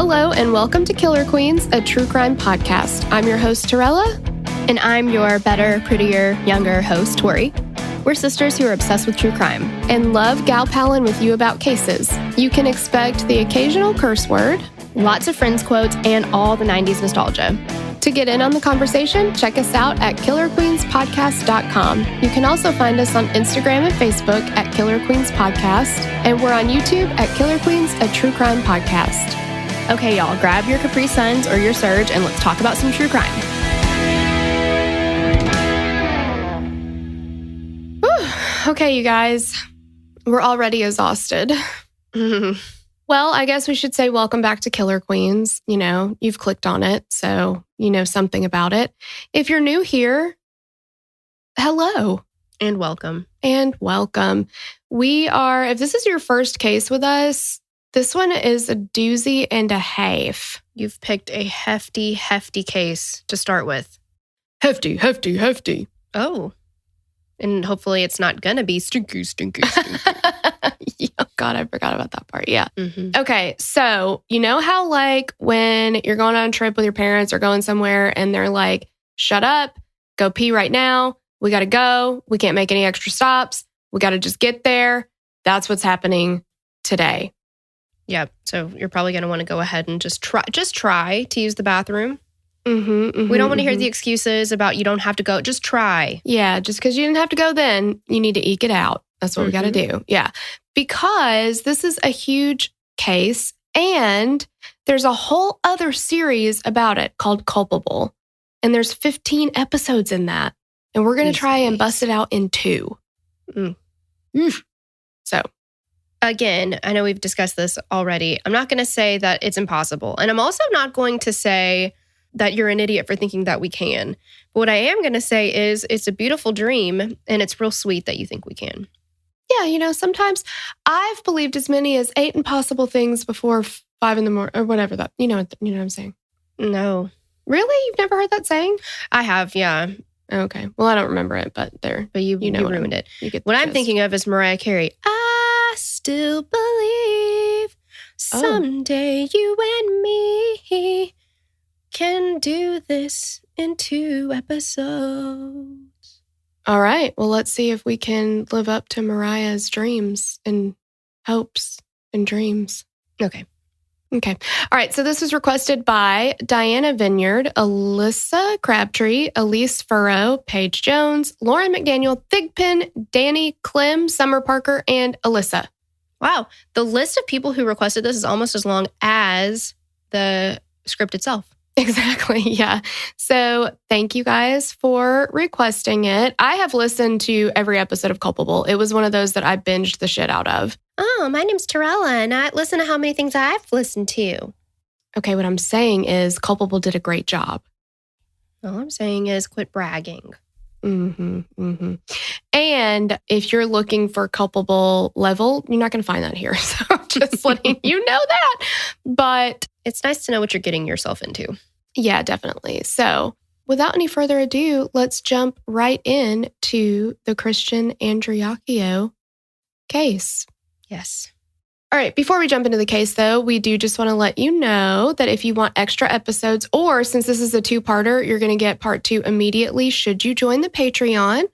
Hello and welcome to Killer Queens, a true crime podcast. I'm your host, Torella. And I'm your better, prettier, younger host, Tori. We're sisters who are obsessed with true crime. And love gal-palin with you about cases. You can expect the occasional curse word, lots of Friends quotes, and all the 90s nostalgia. To get in on the conversation, check us out at killerqueenspodcast.com. You can also find us on Instagram and Facebook at Killer Queens Podcast. And we're on YouTube at Killer Queens, a true crime podcast. Okay, y'all, grab your Capri Suns or your Surge and let's talk about some true crime. Whew. Okay, you guys, we're already exhausted. Well, I guess we should say welcome back to Killer Queens. You know, you've clicked on it, so you know something about it. If you're new here, hello. And welcome. And welcome. If this is your first case with us, this one is a doozy and a half. You've picked a hefty case to start with. Hefty. Oh. And hopefully it's not gonna be stinky. Oh, God, I forgot about that part. Yeah. Mm-hmm. Okay, so you know how like when you're going on a trip with your parents or going somewhere and they're like, shut up, go pee right now. We got to go. We can't make any extra stops. We got to just get there. That's what's happening today. Yeah, so you're probably going to want to go ahead and just try to use the bathroom. Mm-hmm, we don't want to hear the excuses about you don't have to go. Just try. Yeah, just because you didn't have to go then, you need to eke it out. That's what we got to do. Yeah, because this is a huge case and there's a whole other series about it called Culpable. And there's 15 episodes in that. And we're going to try and bust it out in 2. So. Again, I know we've discussed this already. I'm not going to say that it's impossible. And I'm also not going to say that you're an idiot for thinking that we can. But what I am going to say is it's a beautiful dream and it's real sweet that you think we can. Yeah, you know, sometimes I've believed as many as 8 impossible things before 5 in the morning or whatever that, you know what I'm saying? No. Really? You've never heard that saying? I have, yeah. Okay. Well, I don't remember it, but you know you ruined it. What I'm thinking of is Mariah Carey. I still believe someday you and me can do this in 2 episodes. All right. Well, let's see if we can live up to Mariah's dreams and hopes and dreams. Okay. All right. So this was requested by Diana Vineyard, Alyssa Crabtree, Elise Furrow, Paige Jones, Lauren McDaniel, Thigpen, Danny, Clem, Summer Parker, and Alyssa. Wow. The list of people who requested this is almost as long as the script itself. Exactly. Yeah. So thank you guys for requesting it. I have listened to every episode of Culpable. It was one of those that I binged the shit out of. Oh, my name's Torella, and I listen to how many things I've listened to. Okay, what I'm saying is Culpable did a great job. All I'm saying is quit bragging. And if you're looking for Culpable level, you're not going to find that here. So just letting you know that. But it's nice to know what you're getting yourself into. Yeah, definitely. So without any further ado, let's jump right in to the Christian Andreacchio case. Yes. All right. Before we jump into the case, though, we do just want to let you know that if you want extra episodes, or since this is a 2-parter, you're going to get part 2 immediately should you join the Patreon,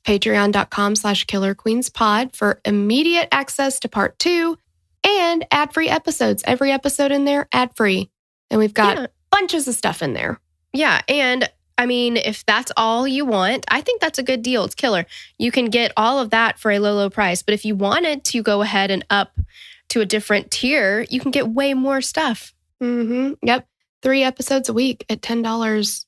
patreon.com/killerqueenspod for immediate access to part 2 and ad-free episodes. Every episode in there, ad-free. And we've got bunches of stuff in there. Yeah. And I mean, if that's all you want, I think that's a good deal. It's killer. You can get all of that for a low price. But if you wanted to go ahead and up to a different tier, you can get way more stuff. Yep. 3 episodes a week at $10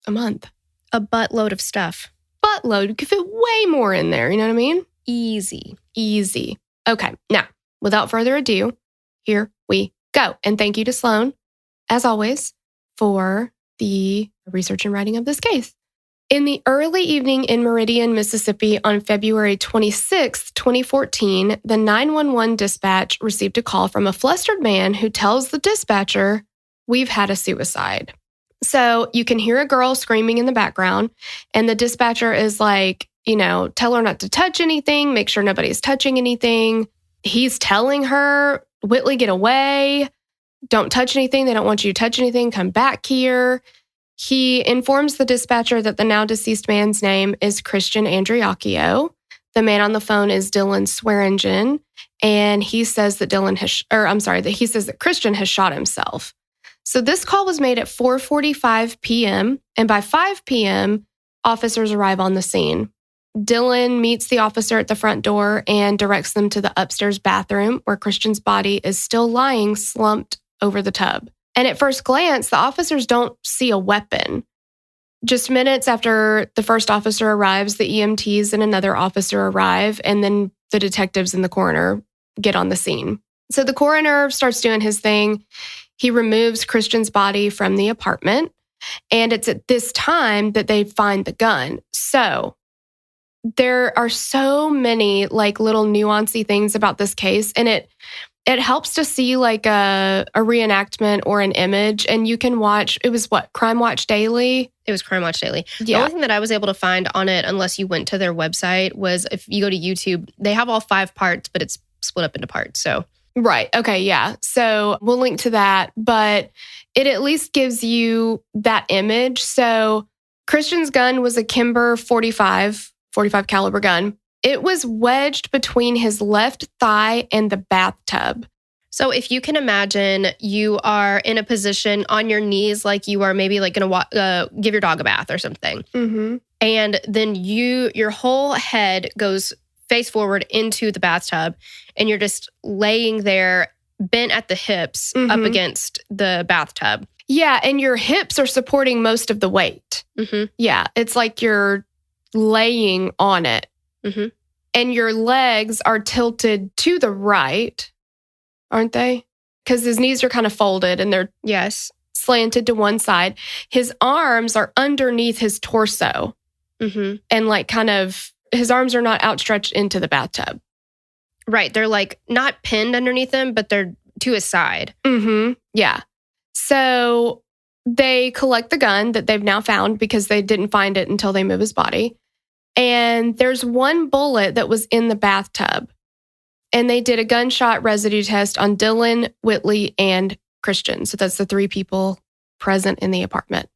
a month. A buttload of stuff. Buttload. You can fit way more in there. You know what I mean? Easy. Okay. Now, without further ado, here we go. And thank you to Sloan, as always, for the research and writing of this case. In the early evening in Meridian, Mississippi on February 26, 2014, the 911 dispatch received a call from a flustered man who tells the dispatcher, "We've had a suicide." So you can hear a girl screaming in the background, and the dispatcher is like, you know, tell her not to touch anything, make sure nobody's touching anything. He's telling her, Whitley, get away. don't touch anything. They don't want you to touch anything. Come back here. He informs the dispatcher that the now deceased man's name is Christian Andreacchio. The man on the phone is Dylan Swearingen, and he says that he says that Christian has shot himself. So this call was made at 4:45 p.m., and by 5 p.m., officers arrive on the scene. Dylan meets the officer at the front door and directs them to the upstairs bathroom where Christian's body is still lying slumped over the tub. And at first glance, the officers don't see a weapon. Just minutes after the first officer arrives, the EMTs and another officer arrive, and then the detectives and the coroner get on the scene. So the coroner starts doing his thing. He removes Christian's body from the apartment, and it's at this time that they find the gun. So there are so many little nuancy things about this case, and it helps to see a reenactment or an image, and you can watch, it was Crime Watch Daily? It was Crime Watch Daily. Yeah. The only thing that I was able to find on it, unless you went to their website, was if you go to YouTube, they have all 5 parts, but it's split up into parts, so. Right. Okay. Yeah. So we'll link to that, but it at least gives you that image. So Christian's gun was a Kimber 45 caliber gun. It was wedged between his left thigh and the bathtub. So if you can imagine, you are in a position on your knees, like you are maybe going to give your dog a bath or something. Mm-hmm. And then your whole head goes face forward into the bathtub, and you're just laying there bent at the hips up against the bathtub. Yeah, and your hips are supporting most of the weight. Mm-hmm. Yeah, it's like you're laying on it. Mm-hmm. And your legs are tilted to the right, aren't they? Because his knees are kind of folded and they're slanted to one side. His arms are underneath his torso. Mm-hmm. And his arms are not outstretched into the bathtub. Right. They're not pinned underneath him, but they're to his side. Mm-hmm. Yeah. So they collect the gun that they've now found because they didn't find it until they move his body. And there's one bullet that was in the bathtub. And they did a gunshot residue test on Dylan, Whitley, and Christian. So that's the 3 people present in the apartment.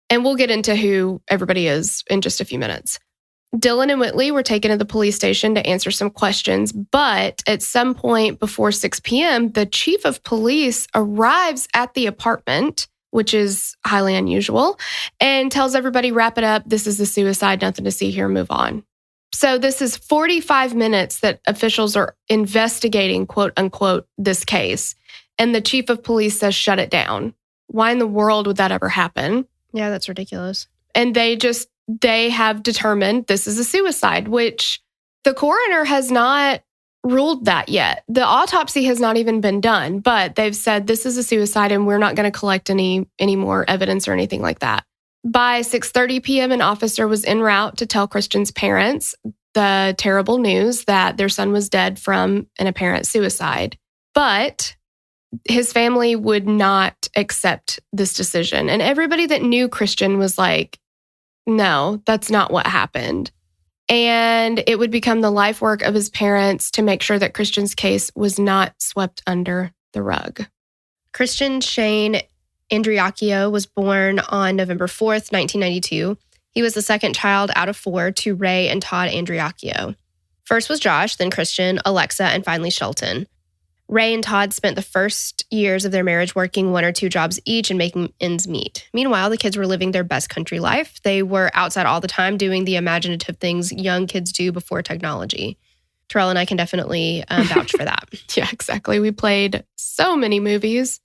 And we'll get into who everybody is in just a few minutes. Dylan and Whitley were taken to the police station to answer some questions, but at some point before 6 p.m., the chief of police arrives at the apartment, which is highly unusual, and tells everybody, wrap it up. This is a suicide. Nothing to see here. Move on. So this is 45 minutes that officials are investigating, quote unquote, this case. And the chief of police says, shut it down. Why in the world would that ever happen? Yeah, that's ridiculous. And they have determined this is a suicide, which the coroner has not ruled that yet. The autopsy has not even been done, but they've said this is a suicide and we're not going to collect any more evidence or anything like that. By 6:30 p.m., an officer was en route to tell Christian's parents the terrible news that their son was dead from an apparent suicide. But his family would not accept this decision. And everybody that knew Christian was like, no, that's not what happened. And it would become the life work of his parents to make sure that Christian's case was not swept under the rug. Christian Shane Andreacchio was born on November 4th, 1992. He was the second child out of 4 to Ray and Todd Andreacchio. First was Josh, then Christian, Alexa, and finally Shelton. Ray and Todd spent the first years of their marriage working 1 or 2 jobs each and making ends meet. Meanwhile, the kids were living their best country life. They were outside all the time doing the imaginative things young kids do before technology. Terrell and I can definitely vouch for that. Yeah, exactly. We played so many movies.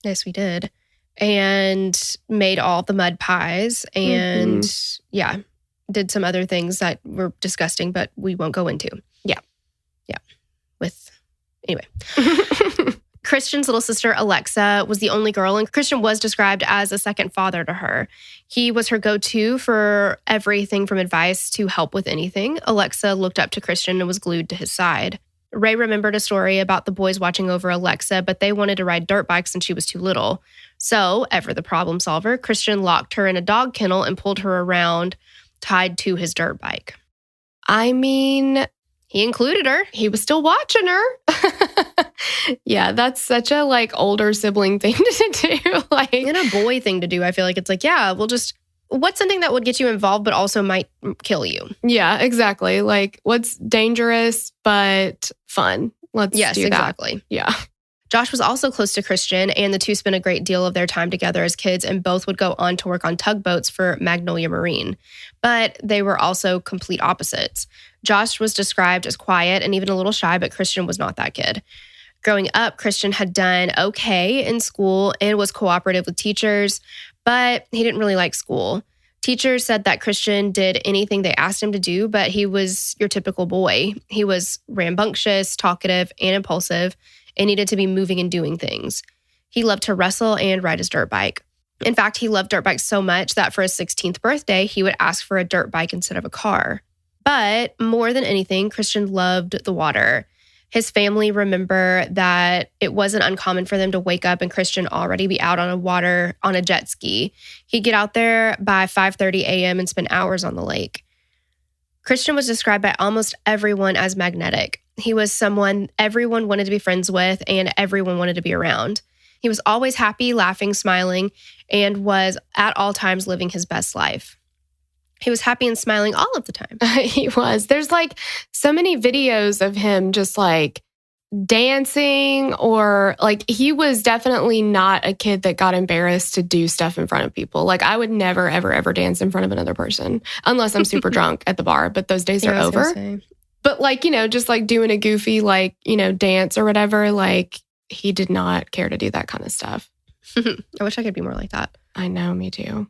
Yes, we did. And made all the mud pies and, did some other things that were disgusting, but we won't go into. Yeah. Anyway. Christian's little sister, Alexa, was the only girl, and Christian was described as a second father to her. He was her go-to for everything from advice to help with anything. Alexa looked up to Christian and was glued to his side. Ray remembered a story about the boys watching over Alexa, but they wanted to ride dirt bikes and she was too little. So, ever the problem solver, Christian locked her in a dog kennel and pulled her around, tied to his dirt bike. I mean, he included her. He was still watching her. Yeah, that's such a older sibling thing to do. And a boy thing to do. I feel like it's yeah, what's something that would get you involved but also might kill you? Yeah, exactly. What's dangerous but fun? Let's do that. Yes, exactly. Yeah. Josh was also close to Christian, and the two spent a great deal of their time together as kids, and both would go on to work on tugboats for Magnolia Marine. But they were also complete opposites. Josh was described as quiet and even a little shy, but Christian was not that kid. Growing up, Christian had done okay in school and was cooperative with teachers, but he didn't really like school. Teachers said that Christian did anything they asked him to do, but he was your typical boy. He was rambunctious, talkative, and impulsive, and needed to be moving and doing things. He loved to wrestle and ride his dirt bike. In fact, he loved dirt bikes so much that for his 16th birthday, he would ask for a dirt bike instead of a car. But more than anything, Christian loved the water. His family remember that it wasn't uncommon for them to wake up and Christian already be out on a jet ski. He'd get out there by 5:30 a.m. and spend hours on the lake. Christian was described by almost everyone as magnetic. He was someone everyone wanted to be friends with and everyone wanted to be around. He was always happy, laughing, smiling, and was at all times living his best life. He was happy and smiling all of the time. He was. There's so many videos of him just dancing, or he was definitely not a kid that got embarrassed to do stuff in front of people. I would never, ever, ever dance in front of another person unless I'm super drunk at the bar, but those days are over. But just doing a goofy, dance or whatever, he did not care to do that kind of stuff. I wish I could be more like that. I know, me too.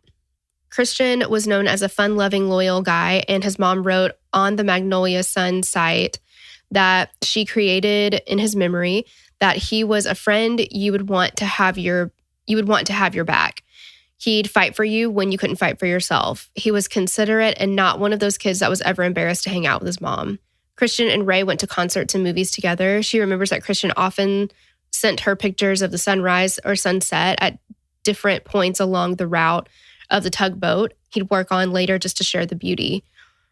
Christian was known as a fun-loving, loyal guy, and his mom wrote on the Magnolia Sun site that she created in his memory that he was a friend you would want to have your back. He'd fight for you when you couldn't fight for yourself. He was considerate and not one of those kids that was ever embarrassed to hang out with his mom. Christian and Ray went to concerts and movies together. She remembers that Christian often sent her pictures of the sunrise or sunset at different points along the route of the tugboat he'd work on later just to share the beauty.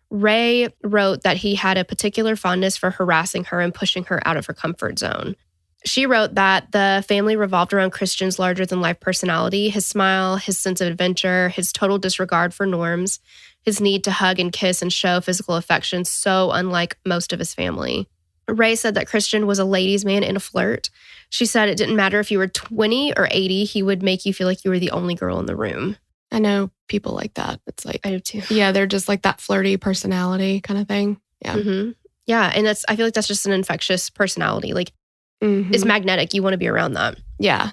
Ray wrote that he had a particular fondness for harassing her and pushing her out of her comfort zone. She wrote that the family revolved around Christian's larger-than-life personality, his smile, his sense of adventure, his total disregard for norms, his need to hug and kiss and show physical affection, so unlike most of his family. Ray said that Christian was a ladies' man and a flirt. She said it didn't matter if you were 20 or 80, he would make you feel like you were the only girl in the room. I know people like that. It's I do too. Yeah, they're just that flirty personality kind of thing. Yeah. Mm-hmm. Yeah, and I feel like that's just an infectious personality. It's magnetic. You want to be around that. Yeah.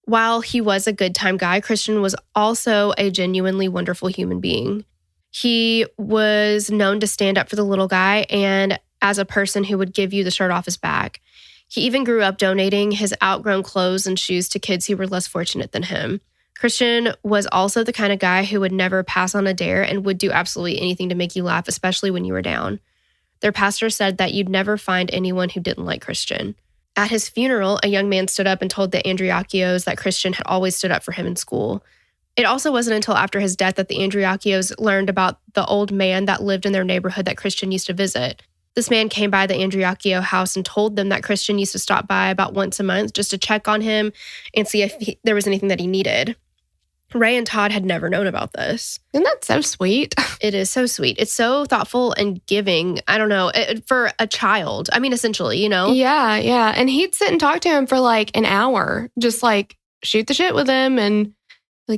While he was a good time guy, Christian was also a genuinely wonderful human being. He was known to stand up for the little guy and as a person who would give you the shirt off his back. He even grew up donating his outgrown clothes and shoes to kids who were less fortunate than him. Christian was also the kind of guy who would never pass on a dare and would do absolutely anything to make you laugh, especially when you were down. Their pastor said that you'd never find anyone who didn't like Christian. At his funeral, a young man stood up and told the Andreacchios that Christian had always stood up for him in school. It also wasn't until after his death that the Andreacchios learned about the old man that lived in their neighborhood that Christian used to visit. This man came by the Andreacchio house and told them that Christian used to stop by about once a month just to check on him and see if there was anything that he needed. Ray and Todd had never known about this. Isn't that so sweet? It is so sweet. It's so thoughtful and giving. I don't know, for a child. I mean, essentially, Yeah, yeah. And he'd sit and talk to him for an hour, just shoot the shit with him and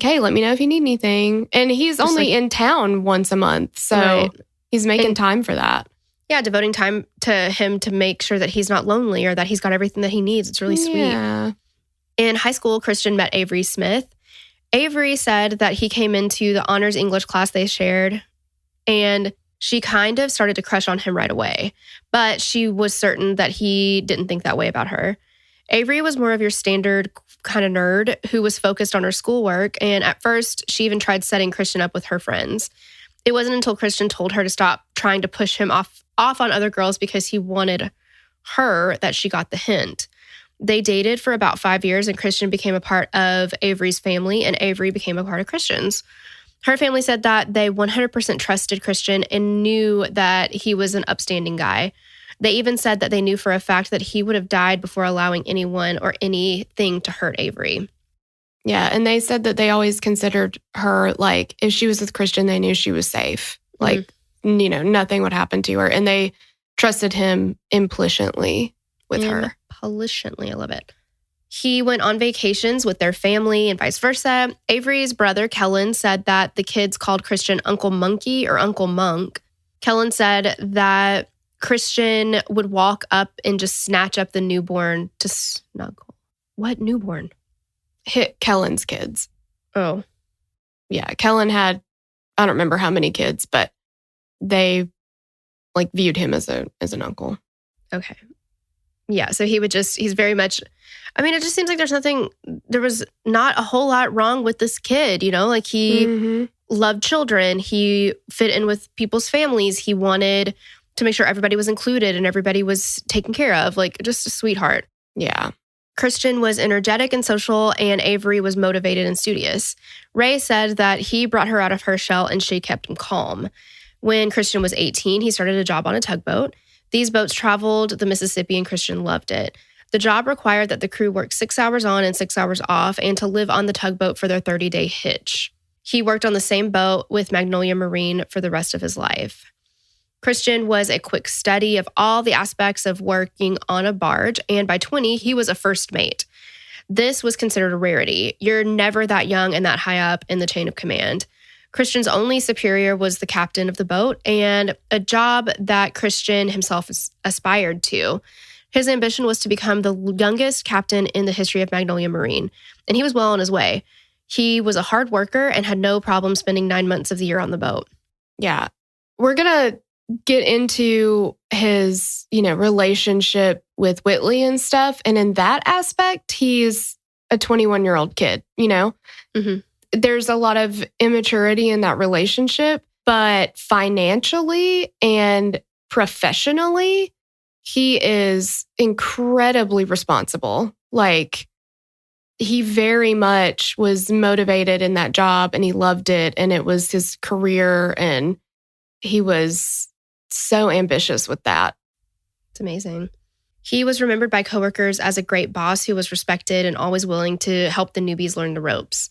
hey, let me know if you need anything. And he's just only in town once a month, so he's making time for that. Yeah, devoting time to him to make sure that he's not lonely or that he's got everything that he needs. It's really sweet. Yeah. In high school, Christian met Avery Smith. Avery said that he came into the honors English class they shared, and she kind of started to crush on him right away, but she was certain that he didn't think that way about her. Avery was more of your standard kind of nerd who was focused on her schoolwork, and at first, she even tried setting Christian up with her friends. It wasn't until Christian told her to stop trying to push him off on other girls because he wanted her that she got the hint. They dated for about 5 years, and Christian became a part of Avery's family, and Avery became a part of Christian's. Her family said that they 100% trusted Christian and knew that he was an upstanding guy. They even said that they knew for a fact that he would have died before allowing anyone or anything to hurt Avery. Yeah, and they said that they always considered her, like, if she was with Christian, they knew she was safe. Like, nothing would happen to her. And they trusted him implicitly with her. Implicitly, I love it. He went on vacations with their family and vice versa. Avery's brother, Kellen, said that the kids called Christian Uncle Monkey or Uncle Monk. Kellen said that Christian would walk up and just snatch up the newborn to snuggle. What newborn? Hit Kellen's kids. Oh. Yeah, Kellen had, I don't remember how many kids, but they viewed him as an uncle. Okay. Yeah, so he's very much, I mean, it just seems like there was not a whole lot wrong with this kid, like he loved children. He fit in with people's families. He wanted to make sure everybody was included and everybody was taken care of, just a sweetheart. Yeah. Christian was energetic and social, and Avery was motivated and studious. Ray said that he brought her out of her shell and she kept him calm. When Christian was 18, he started a job on a tugboat. These boats traveled the Mississippi and Christian loved it. The job required that the crew work 6 hours on and 6 hours off and to live on the tugboat for their 30-day hitch. He worked on the same boat with Magnolia Marine for the rest of his life. Christian was a quick study of all the aspects of working on a barge, and by 20, he was a first mate. This was considered a rarity. You're never that young and that high up in the chain of command. Christian's only superior was the captain of the boat, and a job that Christian himself aspired to. His ambition was to become the youngest captain in the history of Magnolia Marine, and he was well on his way. He was a hard worker and had no problem spending 9 months of the year on the boat. Yeah. We're going to get into his, relationship with Whitley and stuff. And in that aspect, he's a 21-year-old kid, There's a lot of immaturity in that relationship, but financially and professionally, he is incredibly responsible. He very much was motivated in that job and he loved it and it was his career and he was so ambitious with that. It's amazing. He was remembered by coworkers as a great boss who was respected and always willing to help the newbies learn the ropes.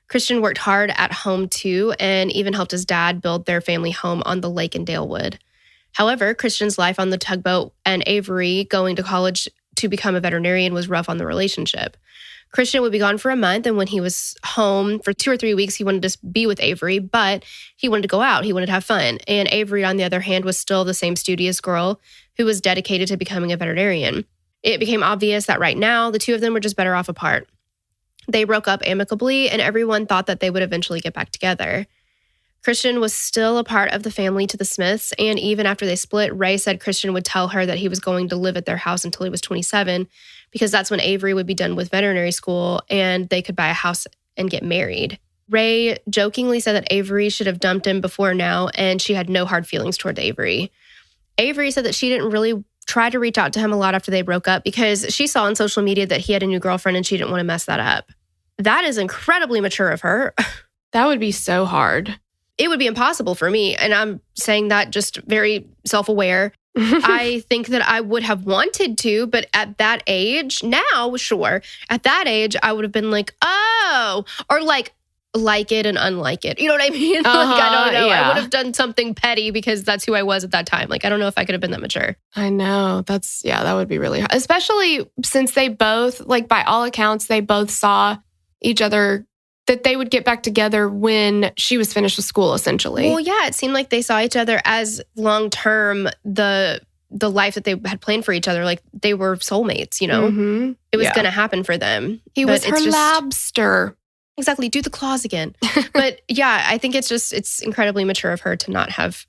Christian worked hard at home too and even helped his dad build their family home on the lake in Dalewood. However, Christian's life on the tugboat and Avery going to college to become a veterinarian was rough on the relationship. Christian would be gone for a month, and when he was home for 2 or 3 weeks, he wanted to be with Avery, but he wanted to go out. He wanted to have fun. And Avery, on the other hand, was still the same studious girl who was dedicated to becoming a veterinarian. It became obvious that right now, the two of them were just better off apart. They broke up amicably, and everyone thought that they would eventually get back together. Christian was still a part of the family to the Smiths, and even after they split, Ray said Christian would tell her that he was going to live at their house until he was 27, because that's when Avery would be done with veterinary school and they could buy a house and get married. Ray jokingly said that Avery should have dumped him before now, and she had no hard feelings toward Avery. Avery said that she didn't really try to reach out to him a lot after they broke up because she saw on social media that he had a new girlfriend and she didn't want to mess that up. That is incredibly mature of her. That would be so hard. It would be impossible for me. And I'm saying that just very self-aware. I think that I would have wanted to, but at that age, now, sure. At that age, I would have been like, oh, or like it and unlike it. You know what I mean? I don't know. Yeah. I would have done something petty because that's who I was at that time. I don't know if I could have been that mature. I know. That would be really hard. Especially since they both, by all accounts, they both saw each other, that they would get back together when she was finished with school, essentially. Well, yeah, it seemed like they saw each other as long-term, the life that they had planned for each other. They were soulmates, Mm-hmm. It was going to happen for them. He was her lobster. Exactly. Do the claws again. But yeah, I think it's incredibly mature of her to not have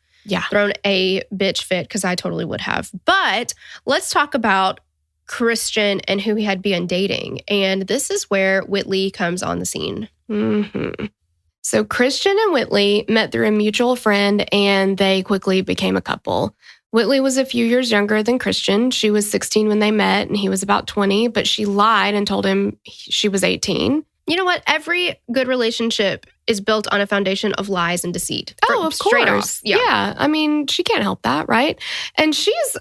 thrown a bitch fit, because I totally would have. But let's talk about Christian and who he had been dating. And this is where Whitley comes on the scene. Mm-hmm. So Christian and Whitley met through a mutual friend, and they quickly became a couple. Whitley was a few years younger than Christian. She was 16 when they met, and he was about 20, but she lied and told him she was 18. You know what? Every good relationship is built on a foundation of lies and deceit. Oh, of course. Straight off. Yeah. I mean, she can't help that, right? And she's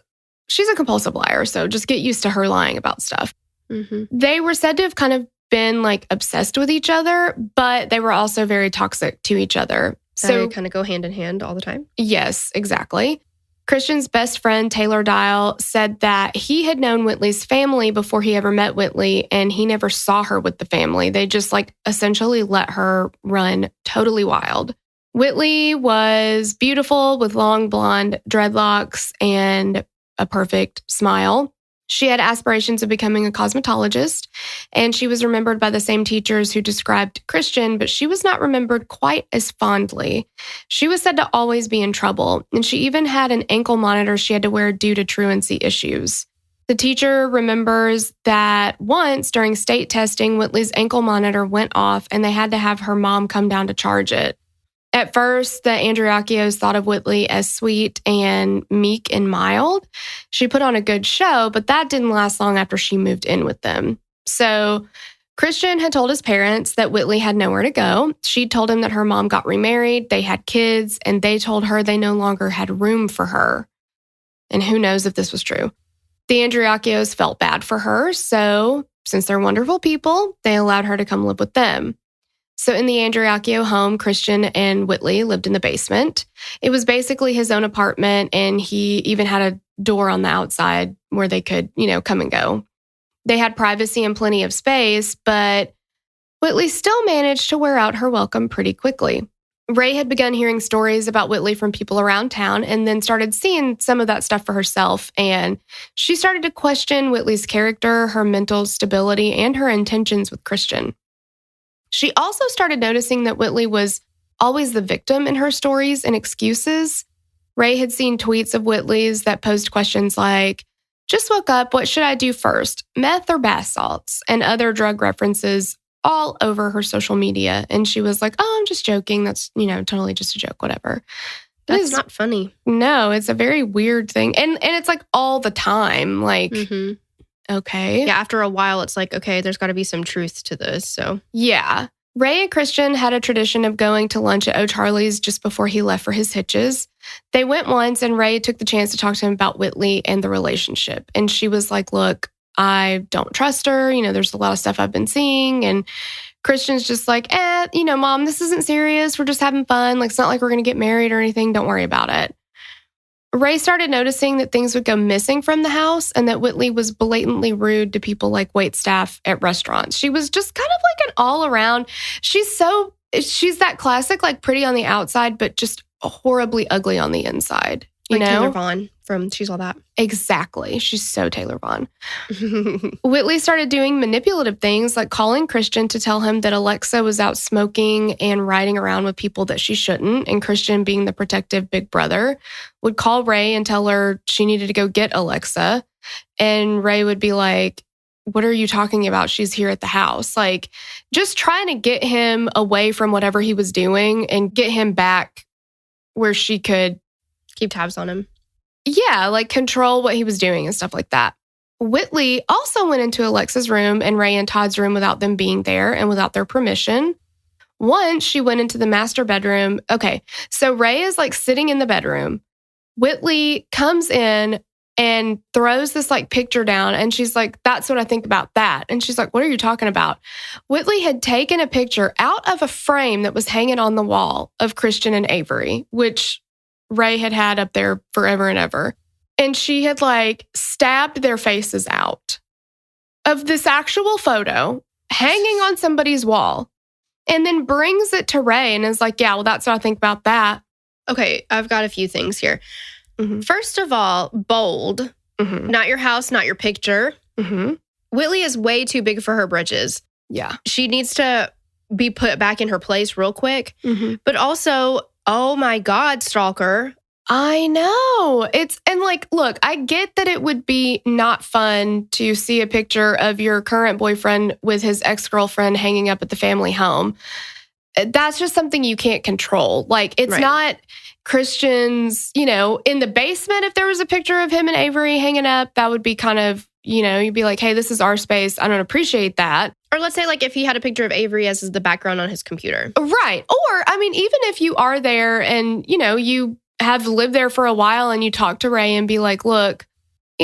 she's a compulsive liar, so just get used to her lying about stuff. Mm-hmm. They were said to have kind of been like obsessed with each other, but they were also very toxic to each other. So they kind of go hand in hand all the time? Yes, exactly. Christian's best friend, Taylor Dial, said that he had known Whitley's family before he ever met Whitley, and he never saw her with the family. They just like essentially let her run totally wild. Whitley was beautiful with long blonde dreadlocks and a perfect smile. She had aspirations of becoming a cosmetologist, and she was remembered by the same teachers who described Christian, but she was not remembered quite as fondly. She was said to always be in trouble, and she even had an ankle monitor she had to wear due to truancy issues. The teacher remembers that once during state testing, Whitley's ankle monitor went off, and they had to have her mom come down to charge it. At first, the Andreacchios thought of Whitley as sweet and meek and mild. She put on a good show, but that didn't last long after she moved in with them. So Christian had told his parents that Whitley had nowhere to go. She told him that her mom got remarried, they had kids, and they told her they no longer had room for her. And who knows if this was true. The Andreacchios felt bad for her, so since they're wonderful people, they allowed her to come live with them. So in the Andreacchio home, Christian and Whitley lived in the basement. It was basically his own apartment, and he even had a door on the outside where they could, come and go. They had privacy and plenty of space, but Whitley still managed to wear out her welcome pretty quickly. Ray had begun hearing stories about Whitley from people around town and then started seeing some of that stuff for herself, and she started to question Whitley's character, her mental stability, and her intentions with Christian. She also started noticing that Whitley was always the victim in her stories and excuses. Ray had seen tweets of Whitley's that posed questions like, just woke up, what should I do first, meth or bath salts, and other drug references all over her social media. And she was like, oh, I'm just joking. That's, totally just a joke, whatever. That's not funny. No, it's a very weird thing. And it's like all the time, like... Mm-hmm. Okay. Yeah, after a while, it's like, okay, there's got to be some truth to this, so. Yeah. Ray and Christian had a tradition of going to lunch at O'Charlie's just before he left for his hitches. They went once, and Ray took the chance to talk to him about Whitley and the relationship. And she was like, look, I don't trust her. There's a lot of stuff I've been seeing. And Christian's just like, Mom, this isn't serious. We're just having fun. Like, it's not like we're going to get married or anything. Don't worry about it. Ray started noticing that things would go missing from the house and that Whitley was blatantly rude to people like waitstaff at restaurants. She was just kind of like an all around. She's that classic, like pretty on the outside, but just horribly ugly on the inside. Taylor Vaughn from She's All That. Exactly. She's so Taylor Vaughn. Whitley started doing manipulative things like calling Christian to tell him that Alexa was out smoking and riding around with people that she shouldn't. And Christian, being the protective big brother, would call Ray and tell her she needed to go get Alexa. And Ray would be like, what are you talking about? She's here at the house. Like, just trying to get him away from whatever he was doing and get him back where she could keep tabs on him. Yeah, like control what he was doing and stuff like that. Whitley also went into Alexa's room and Ray and Todd's room without them being there and without their permission. Once she went into the master bedroom. Okay, so Ray is like sitting in the bedroom. Whitley comes in and throws this like picture down, and she's like, that's what I think about that. And she's like, what are you talking about? Whitley had taken a picture out of a frame that was hanging on the wall of Christian and Avery, which Ray had up there forever and ever. And she had like stabbed their faces out of this actual photo hanging on somebody's wall, and then brings it to Ray and is like, yeah, well, that's what I think about that. Okay, I've got a few things here. Mm-hmm. First of all, bold. Mm-hmm. Not your house, not your picture. Mm-hmm. Whitley is way too big for her britches. Yeah. She needs to be put back in her place real quick. Mm-hmm. But also, oh my God, stalker. I know. Look, I get that it would be not fun to see a picture of your current boyfriend with his ex-girlfriend hanging up at the family home. That's just something you can't control. Like, it's right. Not Christian's, in the basement. If there was a picture of him and Avery hanging up, that would be kind of, you'd be like, hey, this is our space. I don't appreciate that. Or let's say, like, if he had a picture of Avery as the background on his computer. Right. Or, even if you are there and, you have lived there for a while and you talk to Ray and be like, look,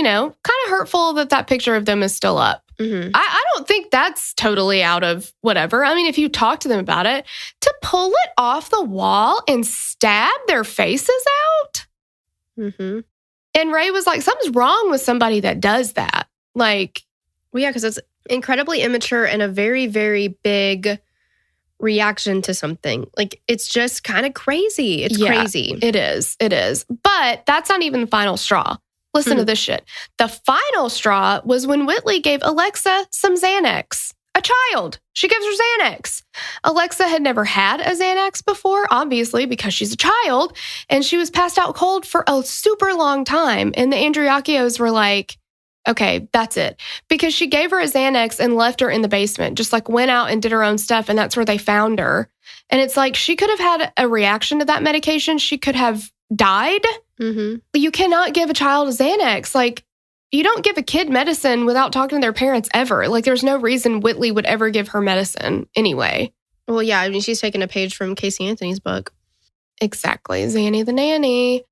kind of hurtful that picture of them is still up. Mm-hmm. I don't think that's totally out of whatever. I mean, if you talk to them about it, to pull it off the wall and stab their faces out. Mm-hmm. And Ray was like, something's wrong with somebody that does that. Like, well, yeah, because it's incredibly immature and a very, very big reaction to something. Like, it's just kind of crazy. It's crazy. It is. It is. But that's not even the final straw. Listen to this shit. The final straw was when Whitley gave Alexa some Xanax. A child. She gives her Xanax. Alexa had never had a Xanax before, obviously, because she's a child. And she was passed out cold for a super long time. And the Andreacchios were like, okay, that's it. Because she gave her a Xanax and left her in the basement, just like went out and did her own stuff. And that's where they found her. And it's like, she could have had a reaction to that medication. She could have died. Mm-hmm. You cannot give a child a Xanax. Like, you don't give a kid medicine without talking to their parents ever. Like, there's no reason Whitley would ever give her medicine anyway. Well, yeah, I mean, she's taking a page from Casey Anthony's book. Exactly. Zanny the nanny.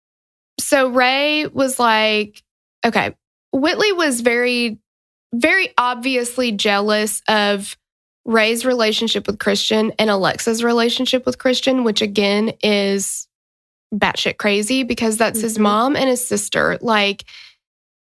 So Ray was like, okay, Whitley was very, very obviously jealous of Ray's relationship with Christian and Alexa's relationship with Christian, which again is batshit crazy because that's his mom and his sister. Like,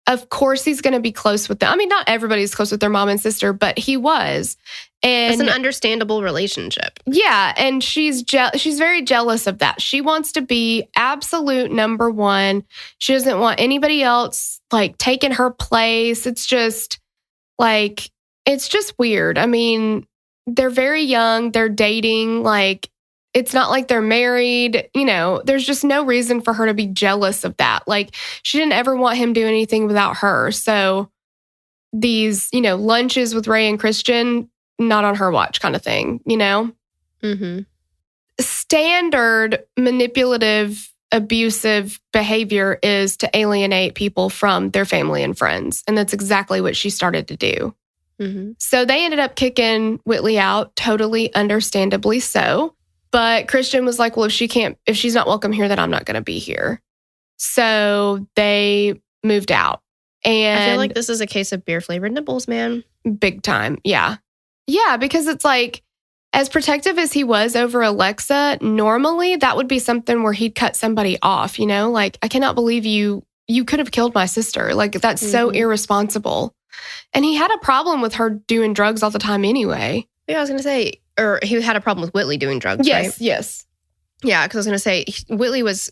of course he's going to be close with them. I mean, not everybody's close with their mom and sister, but he was. And it's an understandable relationship. Yeah, and she's very jealous of that. She wants to be absolute number one. She doesn't want anybody else like taking her place. It's just like, it's just weird. I mean, they're very young. They're dating. Like, it's not like they're married. There's just no reason for her to be jealous of that. Like, she didn't ever want him doing anything without her. So these, lunches with Ray and Christian, not on her watch kind of thing, Mm-hmm. Standard manipulative, abusive behavior is to alienate people from their family and friends. And that's exactly what she started to do. Mm-hmm. So they ended up kicking Whitley out, totally understandably so. But Christian was like, well, if she's not welcome here, then I'm not going to be here. So they moved out. And I feel like this is a case of beer-flavored nipples, man. Big time. Yeah. Yeah, because it's like, as protective as he was over Alexa, normally that would be something where he'd cut somebody off, Like, I cannot believe you could have killed my sister. Like, that's so irresponsible. And he had a problem with her doing drugs all the time anyway. Yeah, I was going to say, or he had a problem with Whitley doing drugs, yes, right? Yes. Yeah, because I was going to say, Whitley was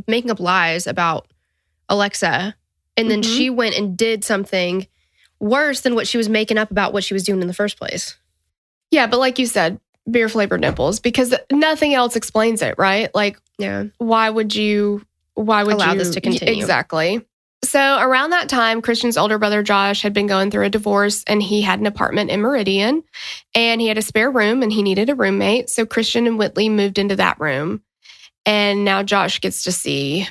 making up lies about Alexa, and then she went and did something worse than what she was making up about what she was doing in the first place. Yeah, but like you said, beer-flavored nipples, because nothing else explains it, right? Like, yeah, why would you allow this to continue? Exactly. So around that time, Christian's older brother, Josh, had been going through a divorce and he had an apartment in Meridian and he had a spare room and he needed a roommate. So Christian and Whitley moved into that room. And now Josh gets to see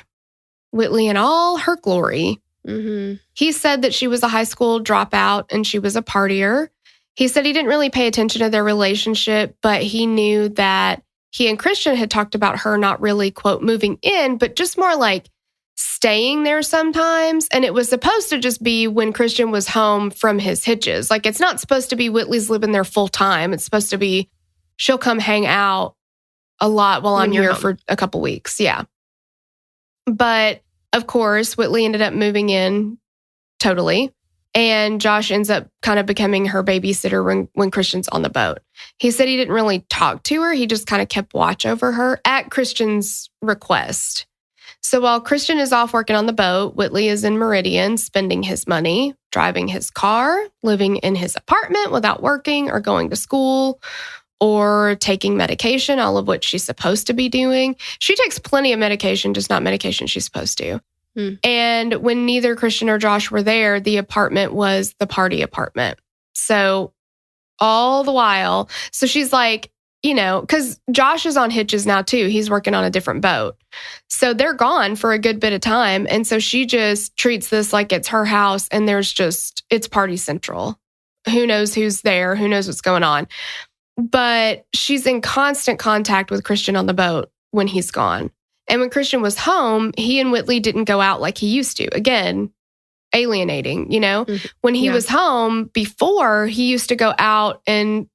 Whitley in all her glory. Mm-hmm. He said that she was a high school dropout and she was a partier. He said he didn't really pay attention to their relationship, but he knew that he and Christian had talked about her not really, quote, moving in, but just more like staying there sometimes. And it was supposed to just be when Christian was home from his hitches. Like, it's not supposed to be Whitley's living there full time. It's supposed to be she'll come hang out a lot while I'm here for a couple weeks. Yeah. But of course, Whitley ended up moving in totally. And Josh ends up kind of becoming her babysitter when Christian's on the boat. He said he didn't really talk to her. He just kind of kept watch over her at Christian's request. So while Christian is off working on the boat, Whitley is in Meridian, spending his money, driving his car, living in his apartment without working or going to school or taking medication, all of which she's supposed to be doing. She takes plenty of medication, just not medication she's supposed to. And when neither Christian or Josh were there, the apartment was the party apartment. So all the while, so she's like, because Josh is on hitches now too. He's working on a different boat. So they're gone for a good bit of time. And so she just treats this like it's her house and it's party central. Who knows who's there? Who knows what's going on? But she's in constant contact with Christian on the boat when he's gone. And when Christian was home, he and Whitley didn't go out like he used to. Again, alienating, When he was home before, he used to go out and,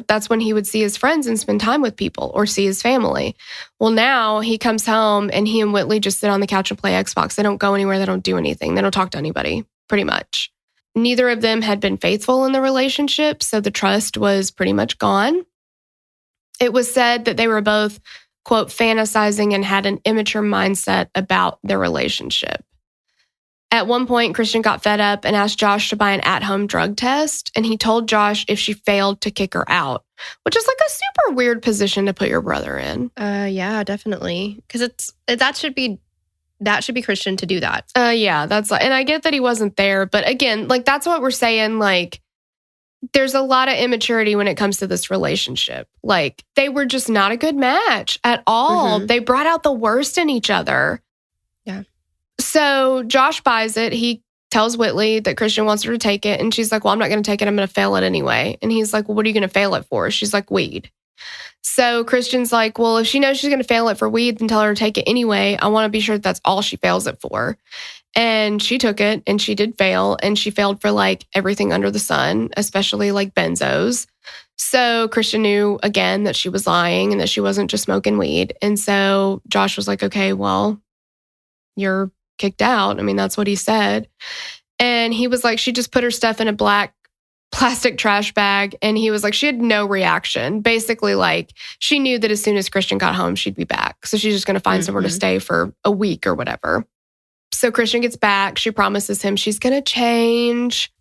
that's when he would see his friends and spend time with people or see his family. Well, now he comes home and he and Whitley just sit on the couch and play Xbox. They don't go anywhere. They don't do anything. They don't talk to anybody, pretty much. Neither of them had been faithful in the relationship, so the trust was pretty much gone. It was said that they were both, quote, fantasizing and had an immature mindset about their relationship. At one point, Christian got fed up and asked Josh to buy an at-home drug test, and he told Josh if she failed to kick her out, which is like a super weird position to put your brother in. Yeah, definitely. Because that should be Christian to do that. Yeah, and I get that he wasn't there, but again, like that's what we're saying, like there's a lot of immaturity when it comes to this relationship. Like they were just not a good match at all. They brought out the worst in each other. Yeah. So Josh buys it. He tells Whitley that Christian wants her to take it. And she's like, well, I'm not going to take it. I'm going to fail it anyway. And he's like, well, what are you going to fail it for? She's like, weed. So Christian's like, well, if she knows she's going to fail it for weed, then tell her to take it anyway. I want to be sure that's all she fails it for. And she took it and she did fail. And she failed for like everything under the sun, especially like benzos. So Christian knew again that she was lying and that she wasn't just smoking weed. And so Josh was like, okay, well, you're kicked out. I mean, that's what he said. And he was like, she just put her stuff in a black plastic trash bag. And he was like, she had no reaction. Basically, like she knew that as soon as Christian got home, she'd be back. So she's just going to find somewhere to stay for a week or whatever. So Christian gets back. She promises him she's going to change.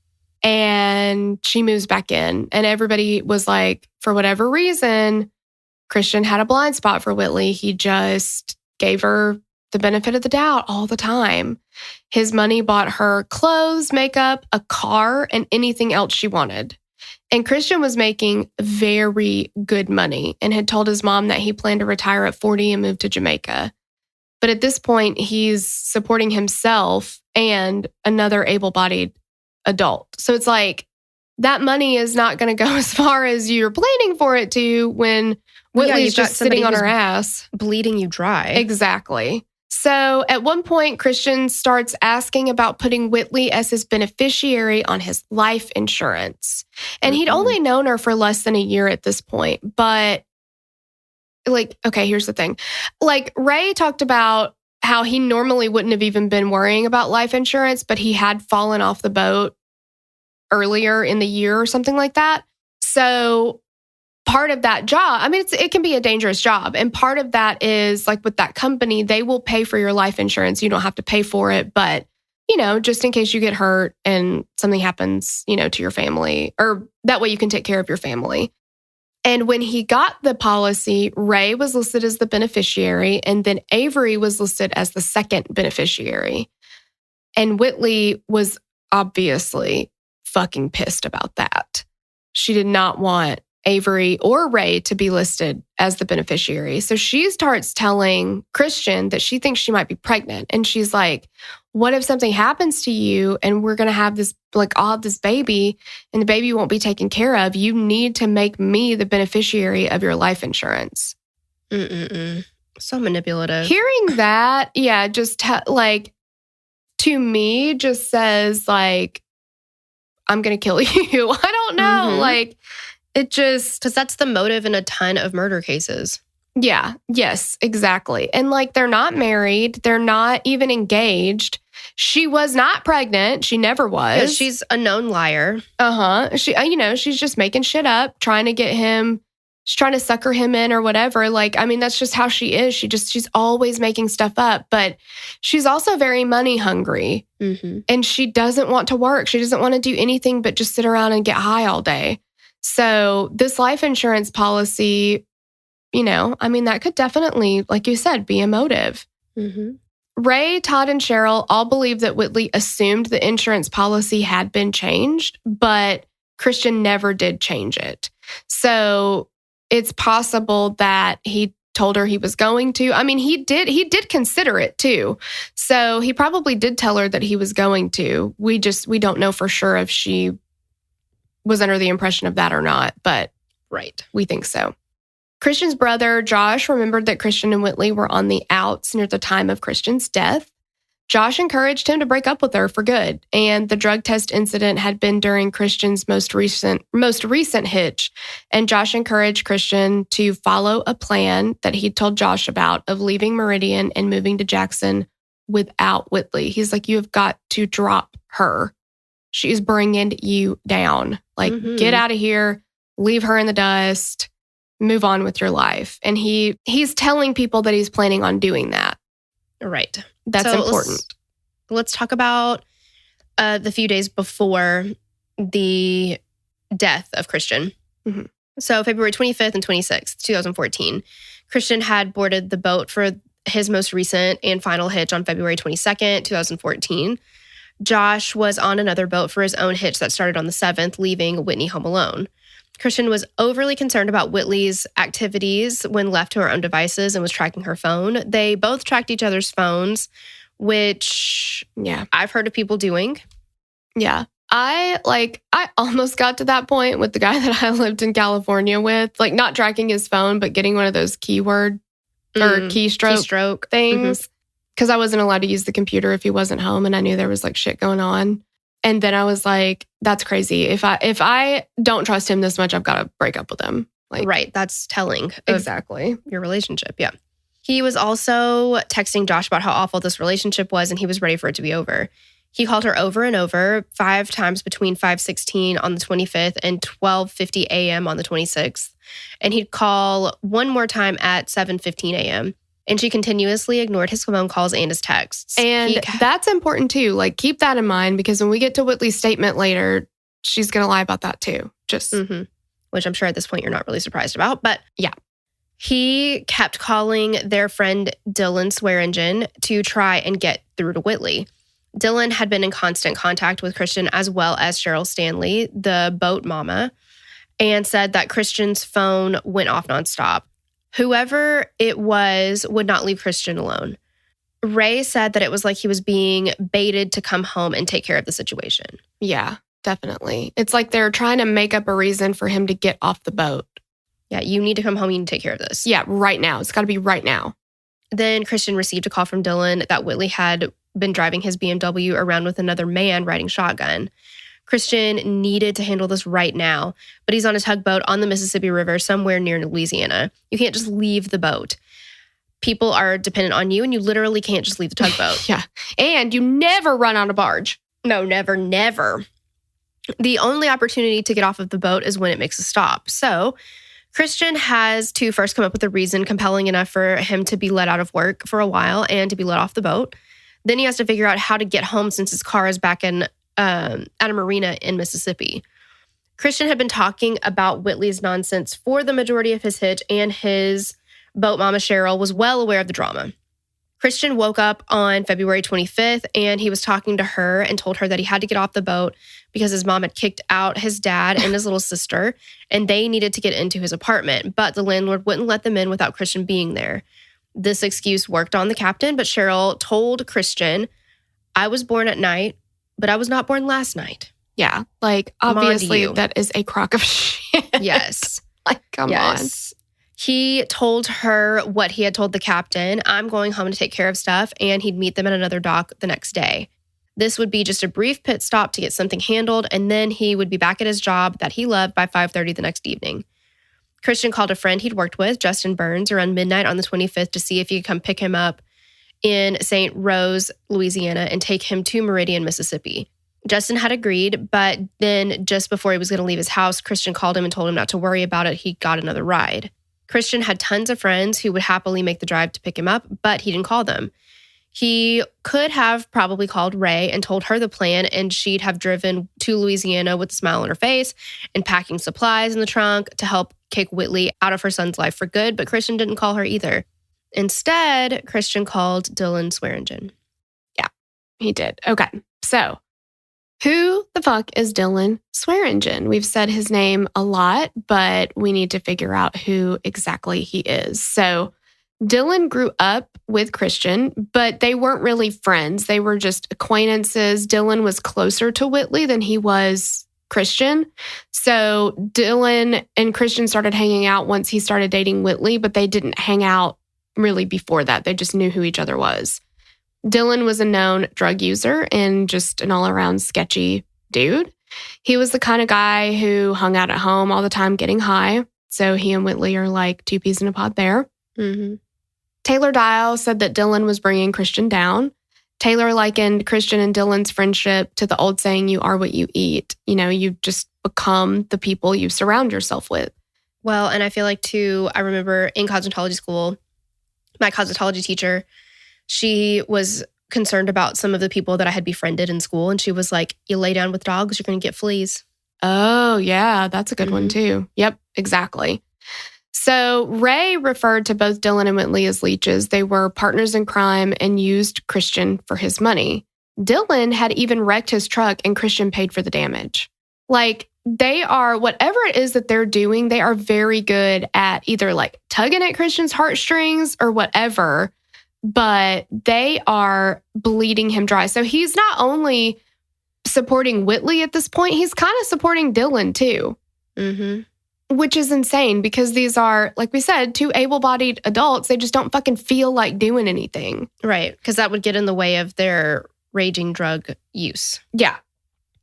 And she moves back in. And everybody was like, for whatever reason, Christian had a blind spot for Whitley. He just gave her the benefit of the doubt all the time. His money bought her clothes, makeup, a car, and anything else she wanted. And Christian was making very good money and had told his mom that he planned to retire at 40 and move to Jamaica. But at this point, he's supporting himself and another able-bodied adult. So it's like that money is not going to go as far as you're planning for it to when Whitley's just sitting on her ass. Bleeding you dry. Exactly. So at one point, Christian starts asking about putting Whitley as his beneficiary on his life insurance. And he'd only known her for less than a year at this point. But like, okay, here's the thing. Like Ray talked about how he normally wouldn't have even been worrying about life insurance, but he had fallen off the boat earlier in the year or something like that. So part of that job, I mean, it can be a dangerous job. And part of that is like with that company, they will pay for your life insurance. You don't have to pay for it, but just in case you get hurt and something happens, to your family, or that way you can take care of your family. And when he got the policy, Ray was listed as the beneficiary, and then Avery was listed as the second beneficiary. And Whitley was obviously fucking pissed about that. She did not want Avery or Ray to be listed as the beneficiary. So she starts telling Christian that she thinks she might be pregnant. And she's like, what if something happens to you and we're going to have this, like, I'll have this baby and the baby won't be taken care of? You need to make me the beneficiary of your life insurance. So manipulative. Hearing that, yeah, just like, to me, just says like, I'm going to kill you. I don't know. Like, it just... Because that's the motive in a ton of murder cases. Yeah. Yes, exactly. And like, they're not married. They're not even engaged. She was not pregnant. She never was. Yeah, she's a known liar. She, she's just making shit up, trying to get him... She's trying to sucker him in or whatever. Like, I mean, that's just how she is. She's always making stuff up. But she's also very money hungry. And she doesn't want to work. She doesn't want to do anything but just sit around and get high all day. So this life insurance policy, I mean, that could definitely, like you said, be a motive. Ray, Todd, and Cheryl all believe that Whitley assumed the insurance policy had been changed, but Christian never did change it. So it's possible that he told her he was going to. I mean, he did consider it too. So he probably did tell her that he was going to. We don't know for sure if she was under the impression of that or not, but right, we think so. Christian's brother, Josh, remembered that Christian and Whitley were on the outs near the time of Christian's death. Josh encouraged him to break up with her for good, and the drug test incident had been during Christian's most recent hitch, and Josh encouraged Christian to follow a plan that he told Josh about of leaving Meridian and moving to Jackson without Whitley. He's like, you have got to drop her. She's bringing you down. Like, get out of here, leave her in the dust, move on with your life. And he's telling people that he's planning on doing that. Right. That's important. Let's talk about the few days before the death of Christian. Mm-hmm. So February 25th and 26th, 2014, Christian had boarded the boat for his most recent and final hitch on February 22nd, 2014. Josh was on another boat for his own hitch that started on the 7th, leaving Whitney home alone. Christian was overly concerned about Whitley's activities when left to her own devices and was tracking her phone. They both tracked each other's phones, which I've heard of people doing. Yeah. I almost got to that point with the guy that I lived in California with, like not tracking his phone, but getting one of those keyword or keystroke things. Because I wasn't allowed to use the computer if he wasn't home, and I knew there was like shit going on. And then I was like, that's crazy. If I don't trust him this much, I've got to break up with him. Like, right. That's telling. Exactly. Your relationship. Yeah. He was also texting Josh about how awful this relationship was, and he was ready for it to be over. He called her over and over 5 times between 5:16 on the 25th and 12:50 a.m. on the 26th. And he'd call one more time at 7:15 a.m. And she continuously ignored his phone calls and his texts. And that's important too. Like, keep that in mind, because when we get to Whitley's statement later, she's going to lie about that too. Just which I'm sure at this point you're not really surprised about. But yeah, he kept calling their friend Dylan Swearingen to try and get through to Whitley. Dylan had been in constant contact with Christian as well as Cheryl Stanley, the boat mama, and said that Christian's phone went off nonstop. Whoever it was would not leave Christian alone. Ray said that it was like he was being baited to come home and take care of the situation. Yeah, definitely. It's like they're trying to make up a reason for him to get off the boat. Yeah, you need to come home. You need to take care of this. Yeah, right now. It's got to be right now. Then Christian received a call from Dylan that Whitley had been driving his BMW around with another man riding shotgun. Christian needed to handle this right now, but he's on a tugboat on the Mississippi River somewhere near Louisiana. You can't just leave the boat. People are dependent on you, and you literally can't just leave the tugboat. Yeah. And you never run on a barge. No, never, never. The only opportunity to get off of the boat is when it makes a stop. So Christian has to first come up with a reason compelling enough for him to be let out of work for a while and to be let off the boat. Then he has to figure out how to get home since his car is back in at a marina in Mississippi. Christian had been talking about Whitley's nonsense for the majority of his hitch, and his boat mama Cheryl was well aware of the drama. Christian woke up on February 25th, and he was talking to her and told her that he had to get off the boat because his mom had kicked out his dad and his little sister, and they needed to get into his apartment, but the landlord wouldn't let them in without Christian being there. This excuse worked on the captain, but Cheryl told Christian, "I was born at night, but I was not born last night." Yeah, like, obviously that is a crock of shit. Yes. Like, come on. He told her what he had told the captain: "I'm going home to take care of stuff," and he'd meet them at another dock the next day. This would be just a brief pit stop to get something handled, and then he would be back at his job that he loved by 5:30 the next evening. Christian called a friend he'd worked with, Justin Burns, around midnight on the 25th to see if he could come pick him up in St. Rose, Louisiana, and take him to Meridian, Mississippi. Justin had agreed, but then just before he was going to leave his house, Christian called him and told him not to worry about it. He got another ride. Christian had tons of friends who would happily make the drive to pick him up, but he didn't call them. He could have probably called Ray and told her the plan, and she'd have driven to Louisiana with a smile on her face and packing supplies in the trunk to help kick Whitley out of her son's life for good, but Christian didn't call her either. Instead, Christian called Dylan Swearingen. Yeah, he did. Okay, so who the fuck is Dylan Swearingen? We've said his name a lot, but we need to figure out who exactly he is. So Dylan grew up with Christian, but they weren't really friends. They were just acquaintances. Dylan was closer to Whitley than he was Christian. So Dylan and Christian started hanging out once he started dating Whitley, but they didn't hang out really before that. They just knew who each other was. Dylan was a known drug user and just an all-around sketchy dude. He was the kind of guy who hung out at home all the time getting high. So he and Whitley are like two peas in a pod there. Mm-hmm. Taylor Dial said that Dylan was bringing Christian down. Taylor likened Christian and Dylan's friendship to the old saying, you are what you eat. You know, you just become the people you surround yourself with. Well, and I feel like too, I remember in cosmetology school, my cosmetology teacher, she was concerned about some of the people that I had befriended in school. And she was like, you lay down with dogs, you're going to get fleas. Oh, yeah, that's a good one too. Yep, exactly. So Ray referred to both Dylan and Whitley as leeches. They were partners in crime and used Christian for his money. Dylan had even wrecked his truck and Christian paid for the damage. Like, they are, whatever it is that they're doing, they are very good at either like tugging at Christian's heartstrings or whatever, but they are bleeding him dry. So he's not only supporting Whitley at this point, he's kind of supporting Dylan too. Mm-hmm. Which is insane because these are, like we said, two able-bodied adults. They just don't fucking feel like doing anything. Right, because that would get in the way of their raging drug use. Yeah.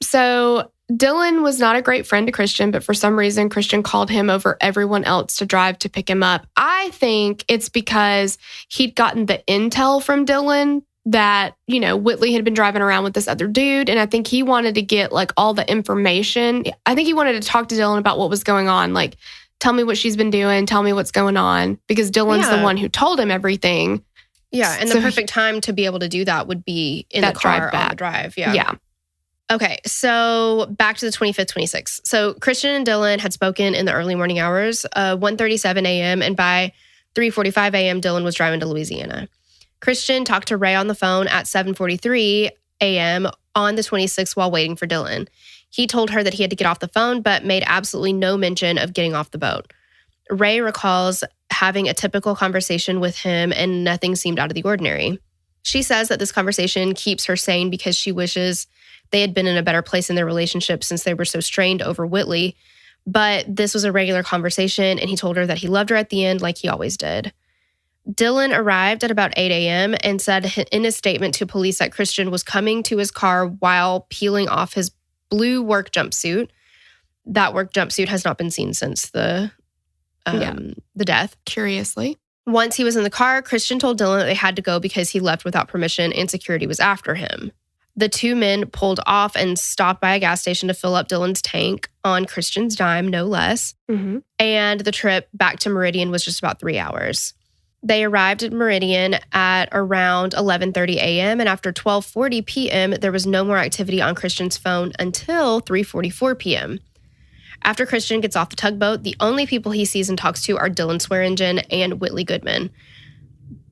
So Dylan was not a great friend to Christian, but for some reason, Christian called him over everyone else to drive to pick him up. I think it's because he'd gotten the intel from Dylan that, you know, Whitley had been driving around with this other dude. And I think he wanted to get like all the information. I think he wanted to talk to Dylan about what was going on. Like, tell me what she's been doing. Tell me what's going on. Because Dylan's the one who told him everything. Yeah. And the perfect time to be able to do that would be in the car on the drive. Yeah. Yeah. Okay. So back to the 25th, 26th. So Christian and Dylan had spoken in the early morning hours, 1:37 a.m. And by 3:45 a.m., Dylan was driving to Louisiana. Christian talked to Ray on the phone at 7:43 a.m. on the 26th while waiting for Dylan. He told her that he had to get off the phone, but made absolutely no mention of getting off the boat. Ray recalls having a typical conversation with him and nothing seemed out of the ordinary. She says that this conversation keeps her sane because she wishes they had been in a better place in their relationship since they were so strained over Whitley. But this was a regular conversation, and he told her that he loved her at the end like he always did. Dylan arrived at about 8 a.m. and said in his statement to police that Christian was coming to his car while peeling off his blue work jumpsuit. That work jumpsuit has not been seen since the death. Curiously. Once he was in the car, Christian told Dylan that they had to go because he left without permission and security was after him. The two men pulled off and stopped by a gas station to fill up Dylan's tank on Christian's dime, no less. Mm-hmm. And the trip back to Meridian was just about 3 hours. They arrived at Meridian at around 11:30 a.m. And after 12:40 p.m., there was no more activity on Christian's phone until 3:44 p.m. After Christian gets off the tugboat, the only people he sees and talks to are Dylan Swearingen and Whitley Goodman.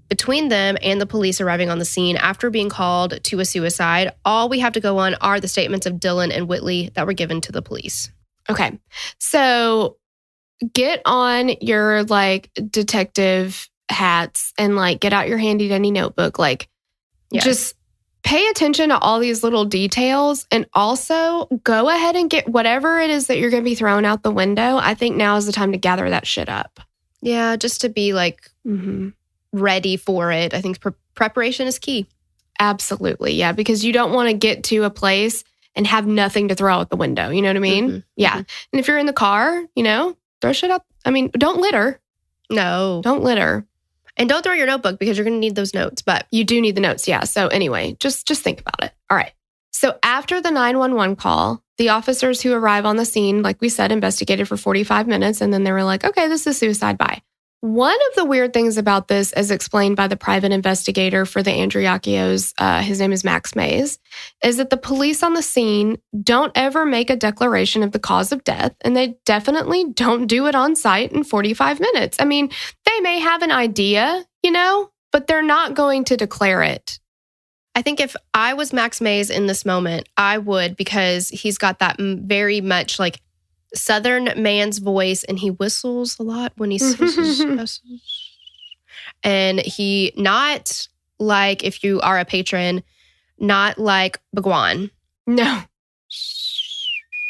Between them and the police arriving on the scene after being called to a suicide, all we have to go on are the statements of Dylan and Whitley that were given to the police. Okay. So get on your like detective hats and like get out your handy dandy notebook. Like just pay attention to all these little details and also go ahead and get whatever it is that you're going to be throwing out the window. I think now is the time to gather that shit up. Yeah, just to be like ready for it. I think preparation is key. Absolutely. Yeah, because you don't want to get to a place and have nothing to throw out the window. You know what I mean? Mm-hmm. Yeah. And if you're in the car, you know, throw shit up. I mean, don't litter. No. Don't litter. And don't throw your notebook because you're going to need those notes. But you do need the notes. Yeah. So anyway, just think about it. All right. So after the 911 call, the officers who arrive on the scene, like we said, investigated for 45 minutes. And then they were like, okay, this is suicide. Bye. One of the weird things about this, as explained by the private investigator for the Andreacchios, his name is Max Mays, is that the police on the scene don't ever make a declaration of the cause of death, and they definitely don't do it on site in 45 minutes. I mean, they may have an idea, you know, but they're not going to declare it. I think if I was Max Mays in this moment, I would, because he's got that very much like Southern man's voice, and he whistles a lot when he says, and he, not like if you are a patron, not like Bhagwan. No.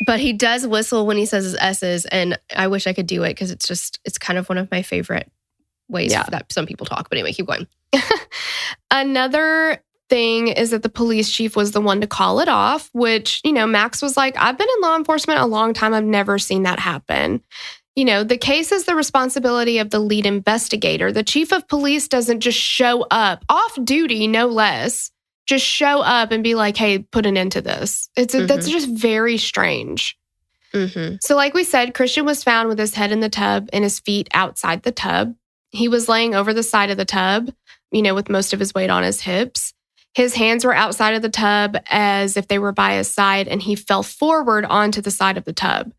But he does whistle when he says his S's, and I wish I could do it because it's kind of one of my favorite ways that some people talk. But anyway, keep going. Another thing is that the police chief was the one to call it off, which, Max was like, I've been in law enforcement a long time. I've never seen that happen. The case is the responsibility of the lead investigator. The chief of police doesn't just show up, off duty, no less, just show up and be like, hey, put an end to this. That's just very strange. Mm-hmm. So like we said, Christian was found with his head in the tub and his feet outside the tub. He was laying over the side of the tub, with most of his weight on his hips. His hands were outside of the tub as if they were by his side, and he fell forward onto the side of the tub.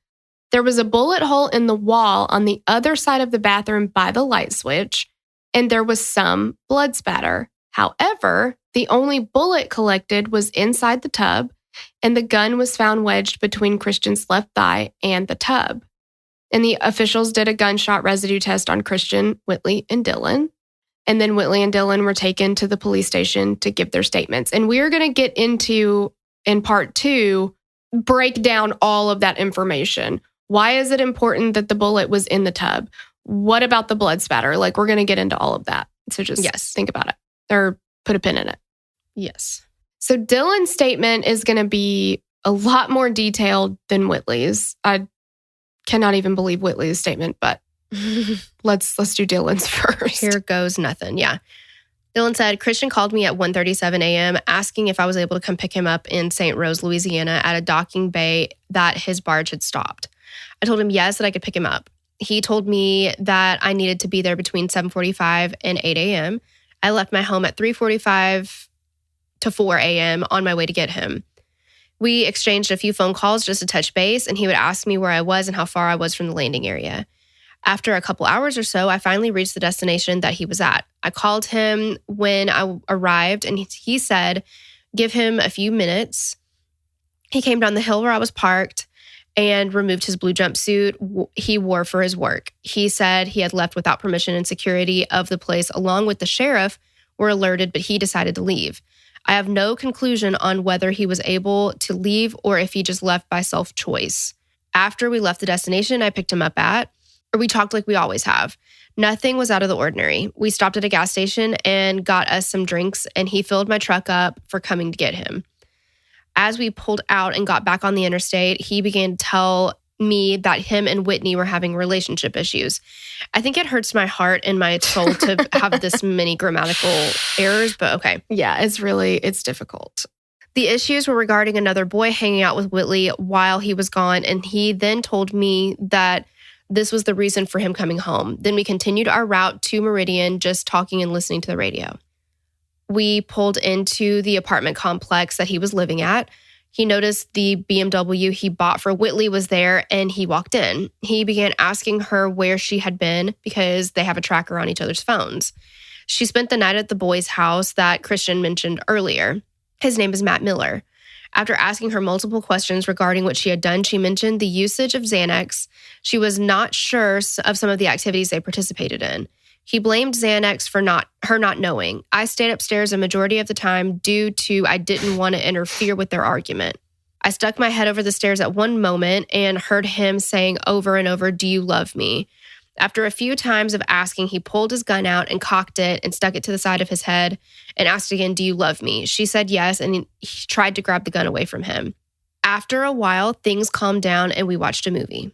There was a bullet hole in the wall on the other side of the bathroom by the light switch, and there was some blood spatter. However, the only bullet collected was inside the tub, and the gun was found wedged between Christian's left thigh and the tub. And the officials did a gunshot residue test on Christian, Whitley, and Dylan. And then Whitley and Dylan were taken to the police station to give their statements. And we're going to get into, in part 2, break down all of that information. Why is it important that the bullet was in the tub? What about the blood spatter? We're going to get into all of that. So just think about it or put a pin in it. Yes. So Dylan's statement is going to be a lot more detailed than Whitley's. I cannot even believe Whitley's statement, but let's do Dylan's first. Here goes nothing. Yeah. Dylan said, Christian called me at 1:37 a.m. asking if I was able to come pick him up in St. Rose, Louisiana at a docking bay that his barge had stopped. I told him yes, that I could pick him up. He told me that I needed to be there between 7:45 and 8 a.m. I left my home at 3:45 to 4 a.m. on my way to get him. We exchanged a few phone calls just to touch base, and he would ask me where I was and how far I was from the landing area. After a couple hours or so, I finally reached the destination that he was at. I called him when I arrived, and he said, give him a few minutes. He came down the hill where I was parked and removed his blue jumpsuit he wore for his work. He said he had left without permission, and security of the place, along with the sheriff, were alerted, but he decided to leave. I have no conclusion on whether he was able to leave or if he just left by self-choice. After we left the destination I picked him up at, we talked like we always have. Nothing was out of the ordinary. We stopped at a gas station and got us some drinks, and he filled my truck up for coming to get him. As we pulled out and got back on the interstate, he began to tell me that him and Whitney were having relationship issues. I think it hurts my heart and my soul to have this many grammatical errors, but okay. Yeah, it's difficult. The issues were regarding another boy hanging out with Whitley while he was gone, and he then told me that this was the reason for him coming home. Then we continued our route to Meridian, just talking and listening to the radio. We pulled into the apartment complex that he was living at. He noticed the BMW he bought for Whitley was there, and he walked in. He began asking her where she had been because they have a tracker on each other's phones. She spent the night at the boy's house that Christian mentioned earlier. His name is Matt Miller. After asking her multiple questions regarding what she had done, she mentioned the usage of Xanax. She was not sure of some of the activities they participated in. He blamed Xanax for her not knowing. I stayed upstairs a majority of the time due to I didn't want to interfere with their argument. I stuck my head over the stairs at one moment and heard him saying over and over, "Do you love me?" After a few times of asking, he pulled his gun out and cocked it and stuck it to the side of his head and asked again, "Do you love me?" She said yes, and he tried to grab the gun away from him. After a while, things calmed down and we watched a movie.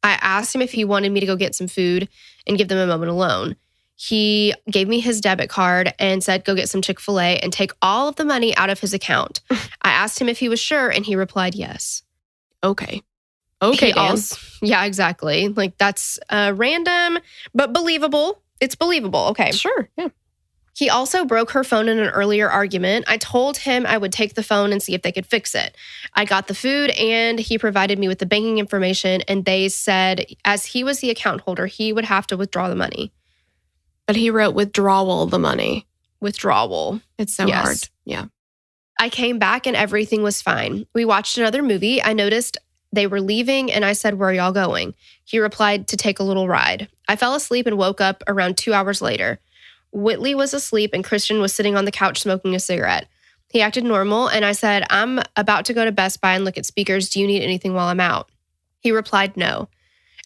I asked him if he wanted me to go get some food and give them a moment alone. He gave me his debit card and said, go get some Chick-fil-A and take all of the money out of his account. I asked him if he was sure, and he replied yes. Okay, Dan. Yeah, exactly. That's random, but believable. It's believable. Okay. Sure, yeah. He also broke her phone in an earlier argument. I told him I would take the phone and see if they could fix it. I got the food, and he provided me with the banking information, and they said, as he was the account holder, he would have to withdraw the money. But he wrote withdrawal the money. Withdrawal. It's so hard. Yeah. I came back and everything was fine. We watched another movie. I noticed they were leaving and I said, where are y'all going? He replied to take a little ride. I fell asleep and woke up around 2 hours later. Whitley was asleep and Christian was sitting on the couch smoking a cigarette. He acted normal and I said, I'm about to go to Best Buy and look at speakers. Do you need anything while I'm out? He replied, no.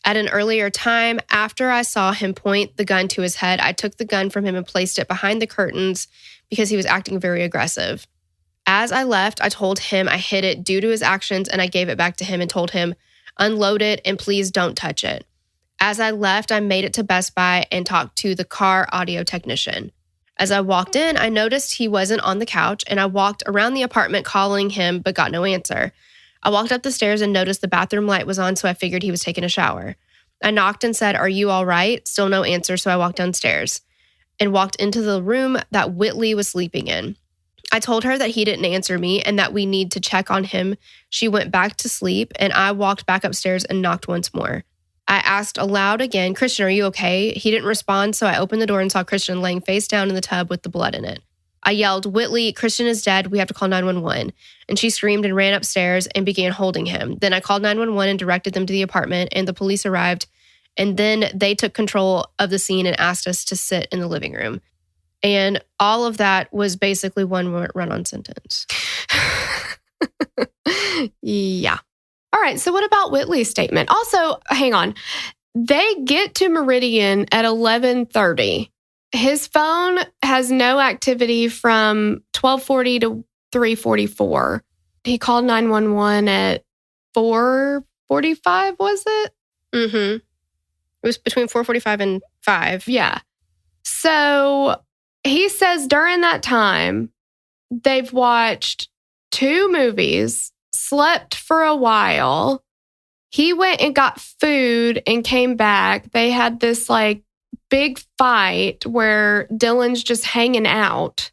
At an earlier time, after I saw him point the gun to his head, I took the gun from him and placed it behind the curtains because he was acting very aggressive. As I left, I told him I hid it due to his actions, and I gave it back to him and told him, unload it and please don't touch it. As I left, I made it to Best Buy and talked to the car audio technician. As I walked in, I noticed he wasn't on the couch, and I walked around the apartment calling him but got no answer. I walked up the stairs and noticed the bathroom light was on, so I figured he was taking a shower. I knocked and said, are you all right? Still no answer, so I walked downstairs and walked into the room that Whitley was sleeping in. I told her that he didn't answer me and that we need to check on him. She went back to sleep, and I walked back upstairs and knocked once more. I asked aloud again, Christian, are you okay? He didn't respond, so I opened the door and saw Christian laying face down in the tub with the blood in it. I yelled, Whitley, Christian is dead. We have to call 911. And she screamed and ran upstairs and began holding him. Then I called 911 and directed them to the apartment, and the police arrived. And then they took control of the scene and asked us to sit in the living room. And all of that was basically one run-on sentence. Yeah. All right. So what about Whitley's statement? Also, hang on. They get to Meridian at 11:30. His phone has no activity from 12:40 to 3:44. He called 911 at 4:45, was it? Mm-hmm. It was between 4:45 and 5. Yeah. So he says during that time, they've watched 2 movies, slept for a while. He went and got food and came back. They had this like big fight where Dylan's just hanging out.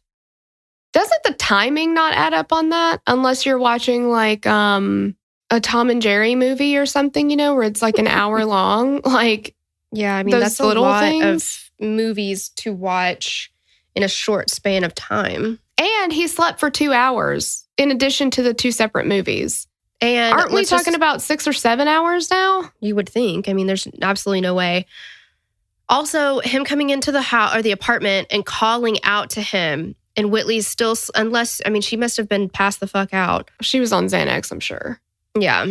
Doesn't the timing not add up on that? Unless you're watching like a Tom and Jerry movie or something, you know, where it's like an hour long. Like, yeah, I mean, that's a lot of movies to watch in a short span of time. And he slept for 2 hours in addition to the 2 separate movies. And aren't we talking about 6 or 7 hours now? You would think. I mean, there's absolutely no way. Also, him coming into the house or the apartment and calling out to him, and Whitley's still, unless, I mean, she must have been passed the fuck out. She was on Xanax, I'm sure. Yeah.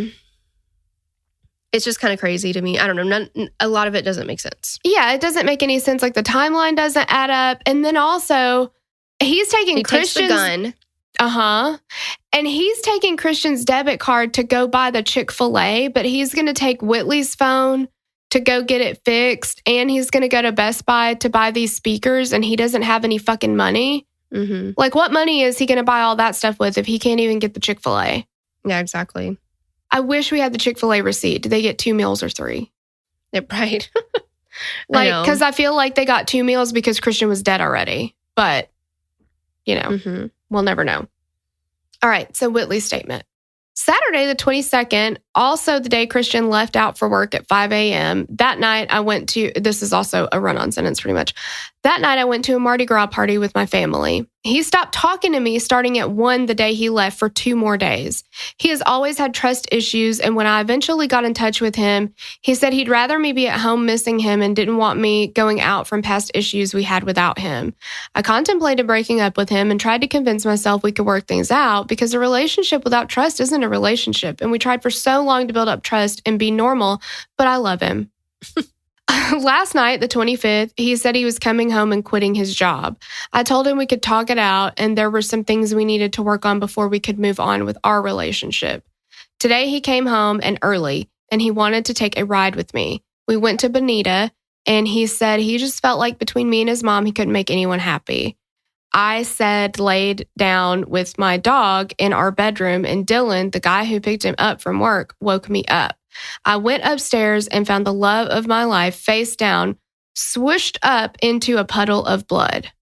It's just kind of crazy to me. I don't know. A lot of it doesn't make sense. Yeah, it doesn't make any sense. Like the timeline doesn't add up. And then also, he takes the gun. And he's taking Christian's debit card to go buy the Chick-fil-A, but he's going to take Whitley's phone to go get it fixed. And he's going to go to Best Buy to buy these speakers, and he doesn't have any fucking money. Mm-hmm. Like, what money is he going to buy all that stuff with if he can't even get the Chick-fil-A? Yeah, exactly. I wish we had the Chick-fil-A receipt. Did they get 2 meals or 3? Yeah, right. Like, because I feel like they got 2 meals because Christian was dead already. But, you know, we'll never know. All right, so Whitley's statement. Saturday, the 22nd, also the day Christian left out for work at 5 a.m. That night, I went to, this is also a run-on sentence pretty much. That night, I went to a Mardi Gras party with my family. He stopped talking to me starting at 1 the day he left for 2 more days. He has always had trust issues, and when I eventually got in touch with him, he said he'd rather me be at home missing him and didn't want me going out from past issues we had without him. I contemplated breaking up with him and tried to convince myself we could work things out because a relationship without trust isn't a relationship, and we tried for so long to build up trust and be normal, but I love him. Last night, the 25th, he said he was coming home and quitting his job. I told him we could talk it out and there were some things we needed to work on before we could move on with our relationship. Today, he came home and early, and he wanted to take a ride with me. We went to Bonita, and he said he just felt like between me and his mom, he couldn't make anyone happy. I said laid down with my dog in our bedroom, and Dylan, the guy who picked him up from work, woke me up. I went upstairs and found the love of my life face down, swooshed up into a puddle of blood.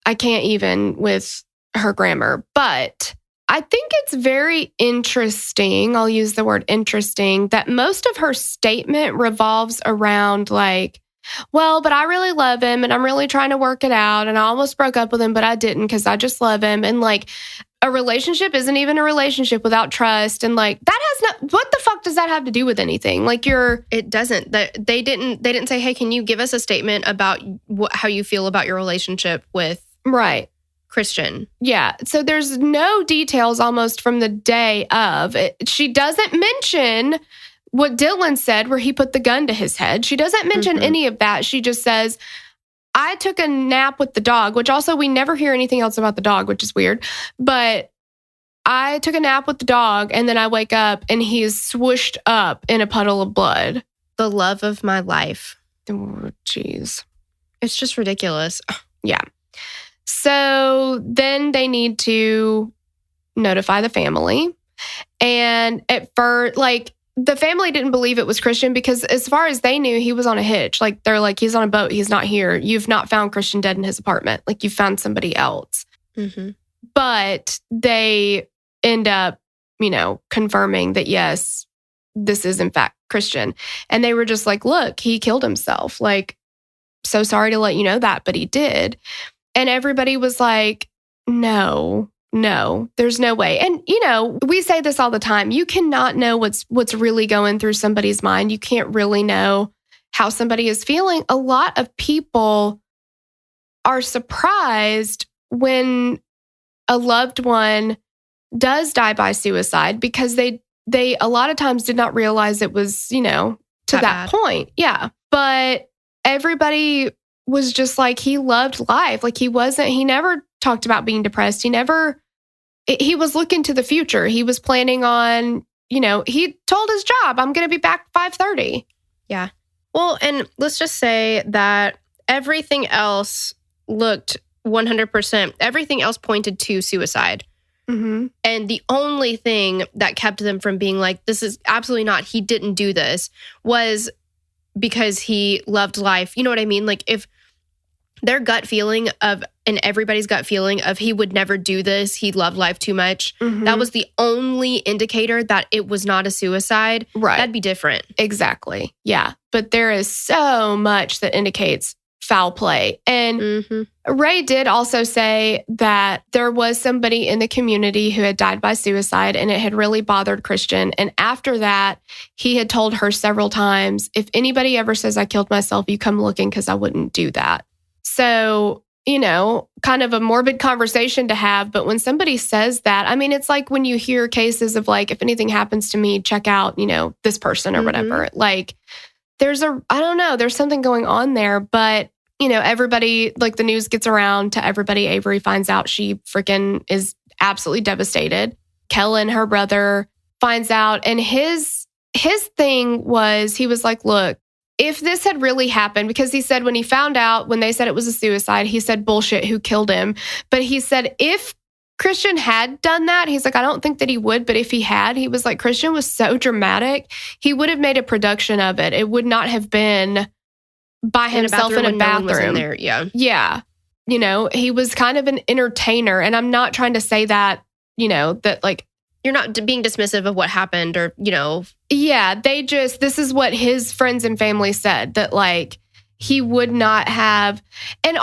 I can't even with her grammar, but I think it's very interesting, I'll use the word interesting, that most of her statement revolves around like, well, but I really love him and I'm really trying to work it out and I almost broke up with him, but I didn't because I just love him. And like a relationship isn't even a relationship without trust. And like that has no, what the fuck does that have to do with anything? Like it doesn't. They didn't say, hey, can you give us a statement about how you feel about your relationship with Christian? Yeah. So there's no details almost from the day of. She doesn't mention what Dylan said, where he put the gun to his head. She doesn't mention any of that. She just says, I took a nap with the dog, which also we never hear anything else about the dog, which is weird. But I took a nap with the dog, and then I wake up and he's swooshed up in a puddle of blood. The love of my life. Oh, jeez. It's just ridiculous. Yeah. So then they need to notify the family. And at first, like, the family didn't believe it was Christian because as far as they knew, he was on a hitch. Like, they're like, he's on a boat. He's not here. You've not found Christian dead in his apartment. Like, you found somebody else. But they end up, confirming that, yes, this is in fact Christian. And they were just like, look, he killed himself. Like, so sorry to let you know that, but he did. And everybody was like, no, there's no way. And, we say this all the time. You cannot know what's really going through somebody's mind. You can't really know how somebody is feeling. A lot of people are surprised when a loved one does die by suicide because they a lot of times did not realize it was, to that point. Yeah. But everybody was just like, he loved life. Like, he never talked about being depressed. He was looking to the future. He was planning on, he told his job, I'm going to be back 5:30. Yeah. Well, and let's just say that everything else looked 100%. Everything else pointed to suicide. And the only thing that kept them from being like, this is absolutely not, he didn't do this, was because he loved life. You know what I mean? Like, if their gut feeling of, and everybody's gut feeling of, he would never do this, he loved life too much, that was the only indicator that it was not a suicide, right? That'd be different. Exactly. Yeah. But there is so much that indicates foul play. And Ray did also say that there was somebody in the community who had died by suicide, and it had really bothered Christian. And after that, he had told her several times, if anybody ever says I killed myself, you come looking because I wouldn't do that. So, kind of a morbid conversation to have. But when somebody says that, I mean, it's like when you hear cases of like, if anything happens to me, check out, this person or whatever. Like, there's something going on there. But, everybody, like, the news gets around to everybody. Avery finds out. She freaking is absolutely devastated. Kellen, her brother, finds out. And his thing was, he was like, look, if this had really happened, because he said when he found out, when they said it was a suicide, he said, bullshit, who killed him? But he said, if Christian had done that, he's like, I don't think that he would, but if he had, he was like, Christian was so dramatic, he would have made a production of it. It would not have been by himself in a bathroom. No one was in there. Yeah. Yeah. He was kind of an entertainer. And I'm not trying to say that, that like, you're not being dismissive of what happened or, Yeah, this is what his friends and family said, that like he would not have, and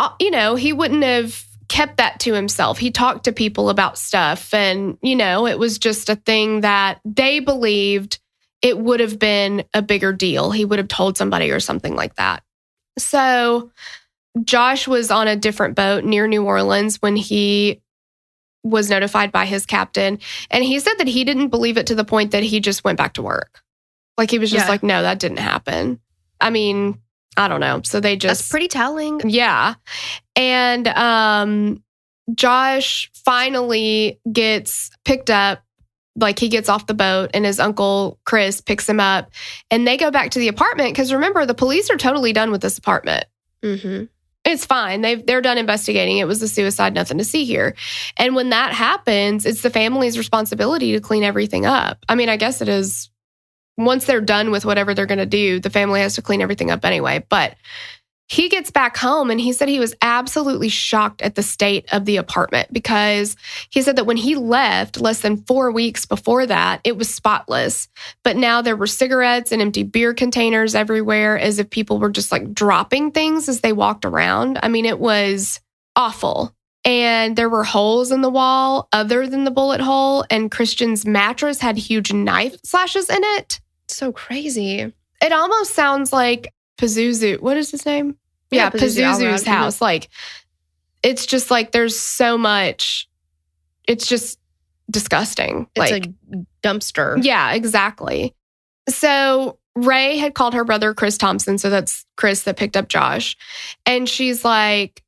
he wouldn't have kept that to himself. He talked to people about stuff, and, it was just a thing that they believed it would have been a bigger deal. He would have told somebody or something like that. So Josh was on a different boat near New Orleans when he was notified by his captain. And he said that he didn't believe it to the point that he just went back to work. Like, he was just like, no, that didn't happen. I mean, I don't know. So they just... That's pretty telling. Yeah. And Josh finally gets picked up. Like, he gets off the boat and his uncle Chris picks him up. And they go back to the apartment because, remember, the police are totally done with this apartment. It's fine. They're done investigating. It was a suicide, nothing to see here. And when that happens, it's the family's responsibility to clean everything up. I mean, I guess it is. Once they're done with whatever they're going to do, the family has to clean everything up anyway. But he gets back home and he said he was absolutely shocked at the state of the apartment, because he said that when he left less than 4 weeks before that, it was spotless. But now there were cigarettes and empty beer containers everywhere, as if people were just like dropping things as they walked around. I mean, it was awful. And there were holes in the wall other than the bullet hole. And Christian's mattress had huge knife slashes in it. So crazy. It almost sounds like Pazuzu. What is his name? Yeah, Pazuzu's house. Like, it's just like there's so much. It's just disgusting. It's like a dumpster. Yeah, exactly. So Ray had called her brother Chris Thompson. So that's Chris that picked up Josh. And she's like,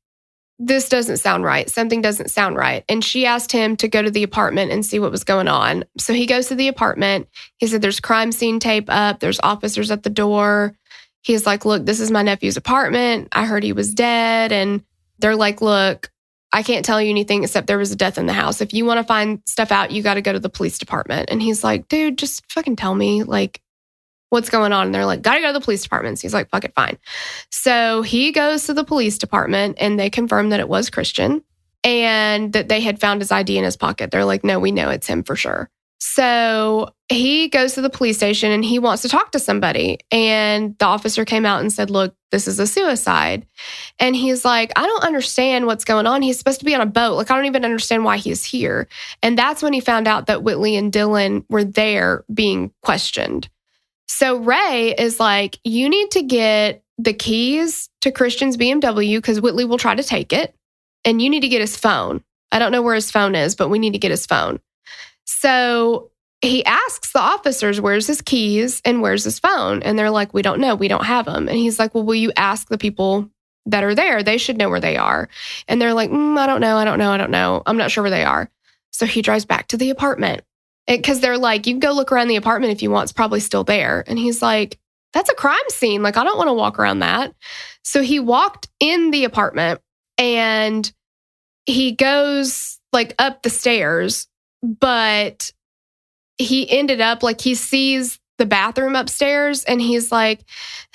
this doesn't sound right. Something doesn't sound right. And she asked him to go to the apartment and see what was going on. So he goes to the apartment. He said, there's crime scene tape up. There's officers at the door. He's like, look, this is my nephew's apartment. I heard he was dead. And they're like, look, I can't tell you anything except there was a death in the house. If you want to find stuff out, you got to go to the police department. And he's like, dude, just fucking tell me, like, what's going on? And they're like, got to go to the police department. So he's like, fuck it, fine. So he goes to the police department and they confirm that it was Christian and that they had found his ID in his pocket. They're like, no, we know it's him for sure. So he goes to the police station and he wants to talk to somebody. And the officer came out and said, look, this is a suicide. And he's like, I don't understand what's going on. He's supposed to be on a boat. Like, I don't even understand why he's here. And that's when he found out that Whitley and Dylan were there being questioned. So Ray is like, you need to get the keys to Christian's BMW because Whitley will try to take it. And you need to get his phone. I don't know where his phone is, but we need to get his phone. So he asks the officers, where's his keys and where's his phone? And they're like, we don't know. We don't have them. And he's like, well, will you ask the people that are there? They should know where they are. And they're like, I don't know. I'm not sure where they are. So he drives back to the apartment. Because they're like, you can go look around the apartment if you want. It's probably still there. And he's like, that's a crime scene. Like, I don't want to walk around that. So he walked in the apartment and he goes like up the stairs, but he ended up like he sees the bathroom upstairs and he's like,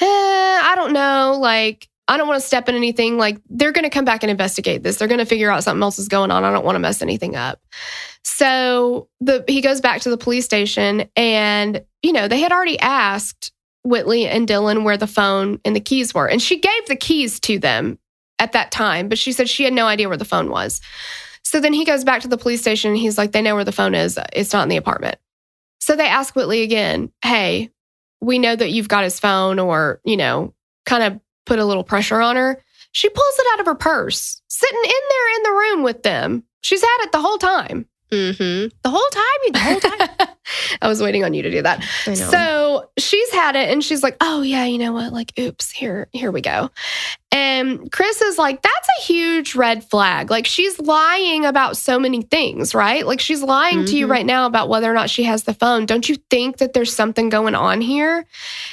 I don't know. Like, I don't want to step in anything. Like, they're going to come back and investigate this. They're going to figure out something else is going on. I don't want to mess anything up. So he goes back to the police station and, they had already asked Whitley and Dylan where the phone and the keys were. And she gave the keys to them at that time, but she said she had no idea where the phone was. So then he goes back to the police station and he's like, they know where the phone is. It's not in the apartment. So they ask Whitley again, hey, we know that you've got his phone or, kind of put a little pressure on her. She pulls it out of her purse, sitting in there in the room with them. She's had it the whole time. Mm-hmm. The whole time. I was waiting on you to do that. I know. So she's had it and she's like, oh yeah, you know what? Like, oops, here we go. And Chris is like, that's a huge red flag. Like, she's lying about so many things, right? Like, she's lying to you right now about whether or not she has the phone. Don't you think that there's something going on here?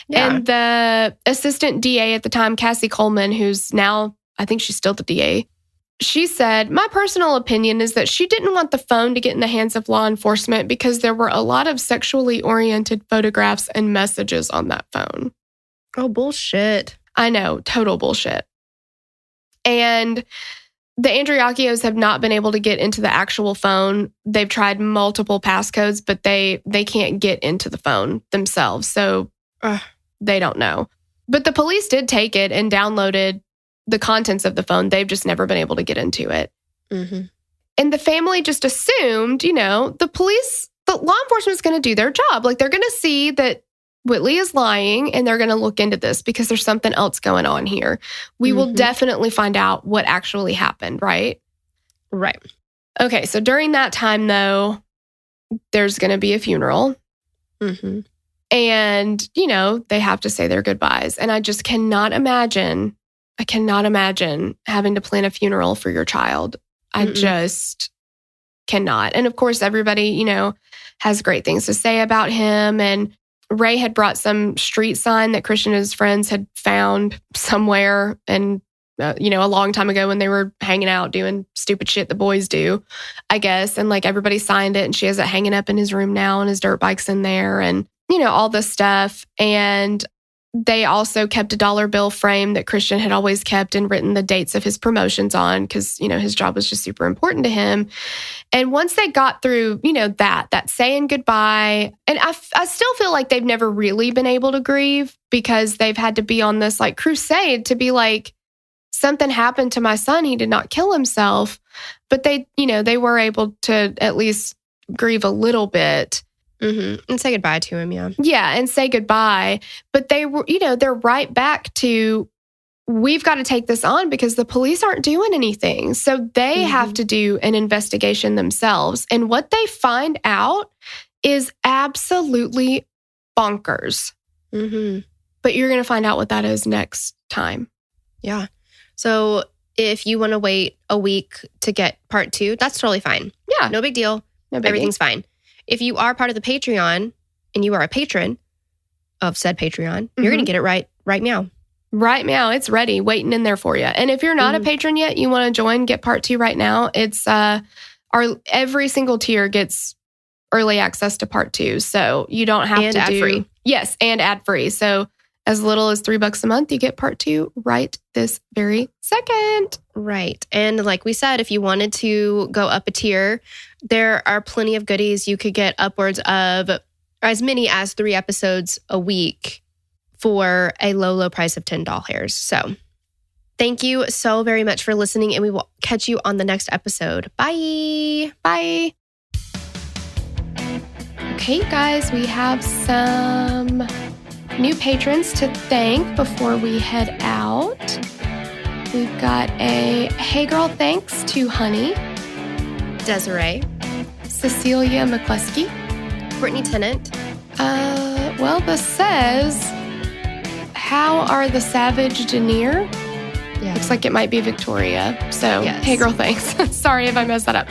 Yeah. And the assistant DA at the time, Cassie Coleman, who's now, I think she's still the DA, she said, my personal opinion is that she didn't want the phone to get in the hands of law enforcement because there were a lot of sexually oriented photographs and messages on that phone. Oh, bullshit. I know, total bullshit. And the Andreacchios have not been able to get into the actual phone. They've tried multiple passcodes, but they can't get into the phone themselves. So they don't know. But the police did take it and downloaded the contents of the phone. They've just never been able to get into it. Mm-hmm. And the family just assumed, the law enforcement is going to do their job. Like, they're going to see that Whitley is lying and they're going to look into this because there's something else going on here. We will definitely find out what actually happened, right? Right. Okay, so during that time, though, there's going to be a funeral. Mm-hmm. And, they have to say their goodbyes. And I just cannot imagine having to plan a funeral for your child. I just cannot. And of course, everybody, has great things to say about him. And Ray had brought some street sign that Christian and his friends had found somewhere. And, a long time ago when they were hanging out doing stupid shit the boys do, I guess. And like everybody signed it and she has it hanging up in his room now and his dirt bike's in there and, all this stuff. And they also kept a $1 bill frame that Christian had always kept and written the dates of his promotions on because, his job was just super important to him. And once they got through, that saying goodbye, and I still feel like they've never really been able to grieve because they've had to be on this like crusade to be like, something happened to my son. He did not kill himself. But they were able to at least grieve a little bit. Mm-hmm. And say goodbye to him, yeah. Yeah, and say goodbye. But they were, they're right back to, we've got to take this on because the police aren't doing anything. So they have to do an investigation themselves. And what they find out is absolutely bonkers. Mm-hmm. But you're going to find out what that is next time. Yeah. So if you want to wait a week to get part 2, that's totally fine. Yeah. No big deal. Everything's fine. If you are part of the Patreon and you are a patron of said Patreon, you're going to get it right now. Right now, it's ready, waiting in there for you. And if you're not a patron yet, you want to join, get part 2 right now. It's every single tier gets early access to part 2. So you don't have to do ad-free. Yes, and ad-free. So as little as $3 a month, you get part 2 right this very second. Right. And like we said, if you wanted to go up a tier, there are plenty of goodies. You could get upwards of as many as 3 episodes a week for a low price of $10. So thank you so very much for listening, and we will catch you on the next episode. Bye. Bye. Okay, guys, we have some new patrons to thank before we head out. We've got a hey girl thanks to Honey, Desiree, Cecilia McCluskey, Brittany Tennant. Well, this says, how are the Savage Denier? Yeah. Looks like it might be Victoria. So, yes. Hey girl thanks. Sorry if I messed that up.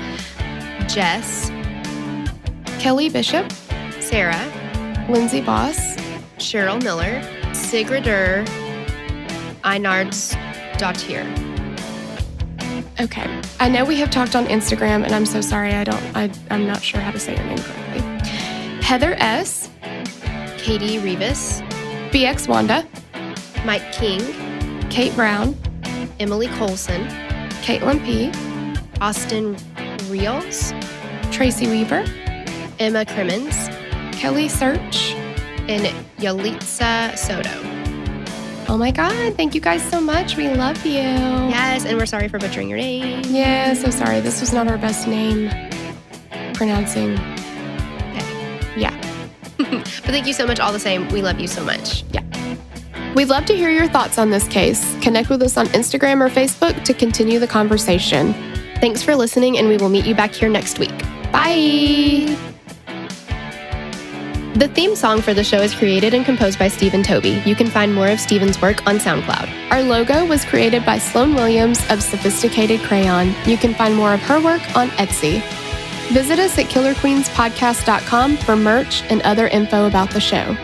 Jess, Kelly Bishop, Sarah, Lindsay Boss, Cheryl Miller, Sigridur Einards Dottir. Okay. I know we have talked on Instagram, and I'm so sorry. I'm not sure how to say your name correctly. Heather S., Katie Rivas, BX Wanda, Mike King, Kate Brown, Emily Colson, Caitlin P., Austin Rios, Tracy Weaver, Emma Crimmins, Kelly Search, and Yalitza Soto. Oh my God. Thank you guys so much. We love you. Yes, and we're sorry for butchering your name. Yeah, so sorry. This was not our best name pronouncing. Okay. Yeah. But thank you so much all the same. We love you so much. Yeah. We'd love to hear your thoughts on this case. Connect with us on Instagram or Facebook to continue the conversation. Thanks for listening, and we will meet you back here next week. Bye. The theme song for the show is created and composed by Stephen Toby. You can find more of Stephen's work on SoundCloud. Our logo was created by Sloan Williams of Sophisticated Crayon. You can find more of her work on Etsy. Visit us at killerqueenspodcast.com for merch and other info about the show.